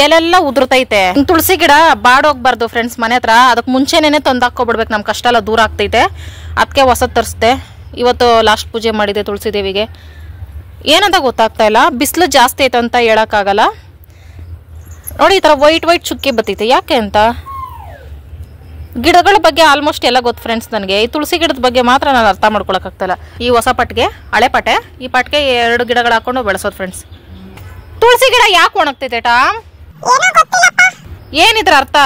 ಎಲೆಲ್ಲ ಉದುರ್ತೈತೆ. ತುಳಸಿ ಗಿಡ ಬಾಡೋಗ್ಬಾರ್ದು ಫ್ರೆಂಡ್ಸ್ ಮನೆ ಹತ್ರ. ಅದಕ್ಕೆ ಮುಂಚೆನೇ ತಂದಾಕೋಬಿಡ್ಬೇಕು, ನಮ್ ಕಷ್ಟ ಎಲ್ಲ ದೂರ ಆಗ್ತೈತೆ. ಅದಕ್ಕೆ ಹೊಸದ್ ತರಿಸ್ದೆ. ಇವತ್ತು ಲಾಸ್ಟ್ ಪೂಜೆ ಮಾಡಿದೆ ತುಳಸಿ ದೇವಿಗೆ. ಏನಂತ ಗೊತ್ತಾಗ್ತಾ ಇಲ್ಲ. ಬಿಸಿಲು ಜಾಸ್ತಿ ಐತೆ ಅಂತ ಹೇಳಕ್ಕಾಗಲ್ಲ. ನೋಡಿ, ಈ ತರ ವೈಟ್ ವೈಟ್ ಚುಕ್ಕಿ ಬರ್ತೈತೆ. ಯಾಕೆ ಅಂತ ಗಿಡಗಳ ಬಗ್ಗೆ ಆಲ್ಮೋಸ್ಟ್ ಎಲ್ಲ ಗೊತ್ತು ಫ್ರೆಂಡ್ಸ್ ನನಗೆ. ಈ ತುಳಸಿ ಗಿಡದ ಬಗ್ಗೆ ಮಾತ್ರ ನಾನು ಅರ್ಥ ಮಾಡ್ಕೊಳಕ್ಕಾಗ್ತಿಲ್ಲ. ಈ ಹೊಸ ಪಟ್ಗೆ, ಹಳೆ ಪಟೆ, ಈ ಪಟ್ಗೆ 2 ಗಿಡಗಳು ಹಾಕೊಂಡು ಬೆಳೆಸೋದು ಫ್ರೆಂಡ್ಸ್. ತುಳಸಿ ಗಿಡ ಯಾಕೆ ಒಣಗ್ತೈತೆ ಟಾಮ್? ಏನಿದ್ರ ಅರ್ಥ?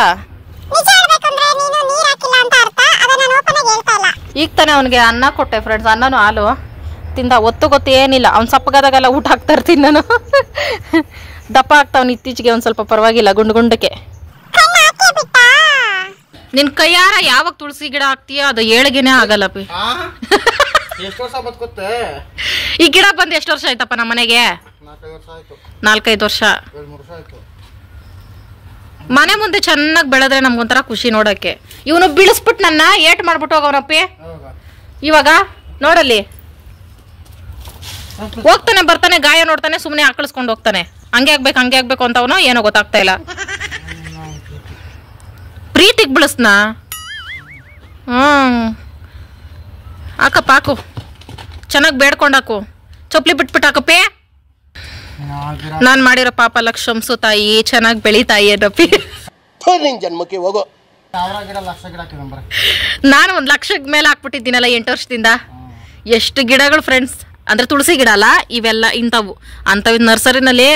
ಈಗ ತಾನೇ ಅವನಿಗೆ ಅನ್ನ ಕೊಟ್ಟೆ ಫ್ರೆಂಡ್ಸ್, ಅನ್ನನೂ ಹಾಲು ತಿಂದ. ಒತ್ತು ಗೊತ್ತು ಏನಿಲ್ಲ, ಅವ್ನು ಸಪ್ಪಗಾದಾಗೆಲ್ಲ ಊಟ ಹಾಕ್ತಾ ಇರ್ತೀನಿ ನಾನು. ದಪ್ಪ ಆಗ್ತಾವನು ಇತ್ತೀಚೆಗೆ ಒಂದು ಸ್ವಲ್ಪ, ಪರವಾಗಿಲ್ಲ ಗುಂಡಕ್ಕೆ. ನಿನ್ ಕೈಯಾರ ಯಾವಾಗ ತುಳಸಿ ಗಿಡ ಹಾಕ್ತೀಯ ಅದು ಏಳಿಗೆನೇ ಆಗಲ್ಲ ಪಿ. ಈ ಗಿಡ ಬಂದು ಎಷ್ಟು ವರ್ಷ ಆಯ್ತಪ್ಪ ನಮ್ಮ ಮನೆಗೆ? 4-5 ವರ್ಷ. ಮನೆ ಮುಂದೆ ಚೆನ್ನಾಗಿ ಬೆಳೆದ್ರೆ ನಮ್ಗೊಂಥರ ಖುಷಿ ನೋಡಕ್ಕೆ. ಇವನು ಬೀಳಿಸ್ಬಿಟ್ಟು ನನ್ನ ಏಟ್ ಮಾಡ್ಬಿಟ್ಟು ಹೋಗವನಪ್ಪಿ. ಇವಾಗ ನೋಡಲ್ಲಿ ಹೋಗ್ತಾನೆ ಬರ್ತಾನೆ, ಗಾಯ ನೋಡ್ತಾನೆ, ಸುಮ್ಮನೆ ಆಕಳಿಸ್ಕೊಂಡು ಹೋಗ್ತಾನೆ. ಹಂಗೆ ಆಗ್ಬೇಕು ಅಂತವನು ಏನೋ ಗೊತ್ತಾಗ್ತಾ ಇಲ್ಲ. ಪ್ರೀತಿಗೆ ಬಿಳಿಸ್ನಾ? ಹಾಕಪ್ಪ, ಹಾಕು, ಚೆನ್ನಾಗಿ ಬೇಡ್ಕೊಂಡಾಕು. ಚೊಪ್ಲಿ ಬಿಟ್ಬಿಟ್ಟು ಹಾಕಪ್ಪಿ. ನಾನ್ ಮಾಡಿರೋ ಪಾಪ ಲಕ್ಷಂಸು ತಾಯಿ, ಚೆನ್ನಾಗಿ ಬೆಳಿತಾಯಿ ಏನಪ್ಪಿ. ಜನ್ಮಕ್ಕೆ ಹೋಗೋ. ನಾನು 1 ಲಕ್ಷದ ಮೇಲೆ ಹಾಕ್ಬಿಟ್ಟಿದ್ದೀನಲ್ಲ 8 ವರ್ಷದಿಂದ. ಎಷ್ಟು ಗಿಡಗಳು ಫ್ರೆಂಡ್ಸ್, ಅಂದ್ರೆ ತುಳಸಿ ಗಿಡ ಅಲ್ಲ ಇವೆಲ್ಲ, ಇಂಥವು ನರ್ಸರಿನಲ್ಲಿ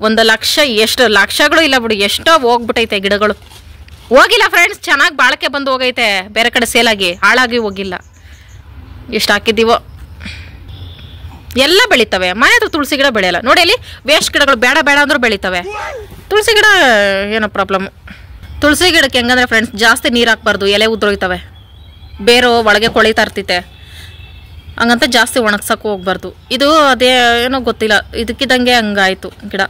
1 ಲಕ್ಷ, ಎಷ್ಟು ಲಕ್ಷಗಳು ಇಲ್ಲ ಬಿಡು, ಎಷ್ಟೋ ಹೋಗ್ಬಿಟ್ಟೈತೆ ಗಿಡಗಳು. ಹೋಗಿಲ್ಲ ಫ್ರೆಂಡ್ಸ್, ಚೆನ್ನಾಗಿ ಬಾಳಕೆ ಬಂದು ಹೋಗೈತೆ, ಬೇರೆ ಕಡೆ ಸೇಲಾಗಿ ಹಾಳಾಗಿ ಹೋಗಿಲ್ಲ. ಎಷ್ಟು ಹಾಕಿದ್ದೀವೋ ಎಲ್ಲ ಬೆಳಿತವೆ. ಮನೆ ಹತ್ರ ತುಳಸಿ ಗಿಡ ಬೆಳೆಯಲ್ಲ ನೋಡಿ. ಅಲ್ಲಿ ವೇಸ್ಟ್ ಗಿಡಗಳು ಬೇಡ ಅಂದ್ರೂ ಬೆಳಿತವೆ. ತುಳಸಿ ಗಿಡ ಏನೋ ಪ್ರಾಬ್ಲಮ್. ತುಳಸಿ ಗಿಡಕ್ಕೆ ಹೆಂಗಂದ್ರೆ ಫ್ರೆಂಡ್ಸ್, ಜಾಸ್ತಿ ನೀರು ಹಾಕ್ಬಾರ್ದು, ಎಲೆ ಉದ್ರೋಯ್ತವೆ, ಬೇರು ಒಳಗೆ ಕೊಳಿತಾ ಇರ್ತೈತೆ. ಹಂಗಂತ ಜಾಸ್ತಿ ಒಣಗ್ಸಕ್ಕೂ ಹೋಗ್ಬಾರ್ದು. ಇದು ಅದೇ ಏನೋ ಗೊತ್ತಿಲ್ಲ, ಇದಕ್ಕಿದ್ದಂಗೆ ಹಂಗಾಯ್ತು ಗಿಡ.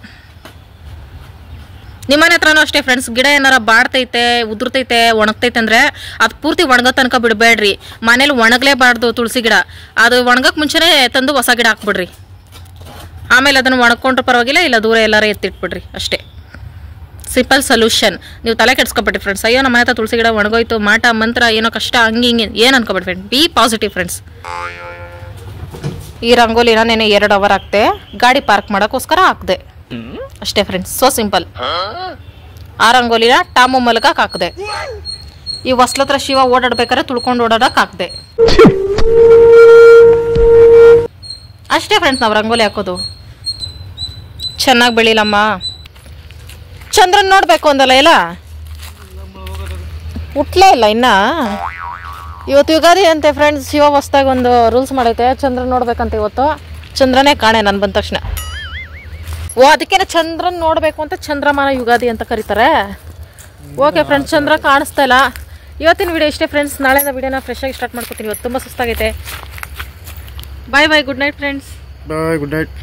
ನಿಮ್ಮನೆ ಹತ್ರನೂ ಅಷ್ಟೇ ಫ್ರೆಂಡ್ಸ್, ಗಿಡ ಏನಾರ ಬಾಡ್ತೈತೆ, ಉದುರ್ತೈತೆ, ಒಣಗ್ತೈತೆ ಅಂದರೆ ಅದು ಪೂರ್ತಿ ಒಣಗೋ ತನಕ ಬಿಡಬೇಡ್ರಿ. ಮನೇಲಿ ಒಣಗಲೇಬಾರ್ದು ತುಳಸಿ ಗಿಡ. ಅದು ಒಣಗಕ್ಕೆ ಮುಂಚೆನೇ ತಂದು ಹೊಸ ಗಿಡ ಹಾಕ್ಬಿಡ್ರಿ. ಆಮೇಲೆ ಅದನ್ನು ಒಣಕೊಂಡ್ರೆ ಪರವಾಗಿಲ್ಲ, ಇಲ್ಲ ದೂರ ಎಲ್ಲಾರ ಎತ್ತಿಟ್ಬಿಡ್ರಿ ಅಷ್ಟೇ. Simple solution. ನೀವು ತಲೆ ಕೆಡ್ಸ್ಕೊಬಿಟ್ರಿ ಫ್ರೆಂಡ್ಸ್, ಅಯ್ಯೋ ನಮ್ಮ ಹತ್ರ ತುಳಸಿ ಗಿಡ ಒಣಗೋಯ್ತು, ಮಾಟ ಮಂತ್ರ ಏನೋ ಕಷ್ಟ, ಹಿಂಗೆ ಏನು ಅನ್ಕೊಬಿಟ್ರಿ ಫ್ರೆಂಡ್. B positive friends. ಈ ರಂಗೋಲಿನ ನೆನೆ 2 ಅವರ್ ಹಾಕ್ತೆ, ಗಾಡಿ ಪಾರ್ಕ್ ಮಾಡೋಕ್ಕೋಸ್ಕರ ಹಾಕ್ದೆ ಅಷ್ಟೇ ಫ್ರೆಂಡ್ಸ್. So simple. ಆ ರಂಗೋಲಿನ ಟಾಮು ಮಲಗಕ್ಕೆ ಹಾಕ್ದೆ. ಈ ಹೊಸ್ಲತ್ರ ಶಿವ ಓಡಾಡ್ಬೇಕಾದ್ರೆ ತುಳ್ಕೊಂಡು ಓಡಾಡಕ್ಕೆ ಹಾಕ್ದೆ ಅಷ್ಟೇ ಫ್ರೆಂಡ್ಸ್. ನಾವು ರಂಗೋಲಿ ಹಾಕೋದು ಚೆನ್ನಾಗಿ ಬೆಳಿಲಮ್ಮ. ಚಂದ್ರನ್ ನೋಡ್ಬೇಕು ಅಂದಲ್ಲ, ಎಲ್ಲ ಹುಟ್ಲೇ ಇಲ್ಲ ಇನ್ನ. ಇವತ್ತು ಯುಗಾದಿ ಅಂತೆ ಫ್ರೆಂಡ್ಸ್. ಶಿವ ಹೊಸ್ದಾಗಿ ಒಂದು ರೂಲ್ಸ್ ಮಾಡೈತೆ, ಚಂದ್ರನ್ ನೋಡ್ಬೇಕಂತ. ಇವತ್ತು ಚಂದ್ರನೇ ಕಾಣೆ ನಾನು ಬಂದ ತಕ್ಷಣ. ಅದಕ್ಕೇನೆ ಚಂದ್ರನ್ ನೋಡಬೇಕು ಅಂತ ಚಂದ್ರಮಾನ ಯುಗಾದಿ ಅಂತ ಕರೀತಾರೆ. ಓಕೆ ಫ್ರೆಂಡ್ಸ್, ಚಂದ್ರ ಕಾಣಿಸ್ತಾ ಇಲ್ಲ. ಇವತ್ತಿನ ವಿಡಿಯೋ ಇಷ್ಟೇ ಫ್ರೆಂಡ್ಸ್. ನಾಳೆಯಿಂದ ವಿಡಿಯೋನ ಫ್ರೆಶ್ ಆಗಿ ಸ್ಟಾರ್ಟ್ ಮಾಡ್ಕೊತೀನಿ. ಇವತ್ತು ತುಂಬ ಸುಸ್ತಾಗೈತೆ. Bye good night friends. Bye, good night.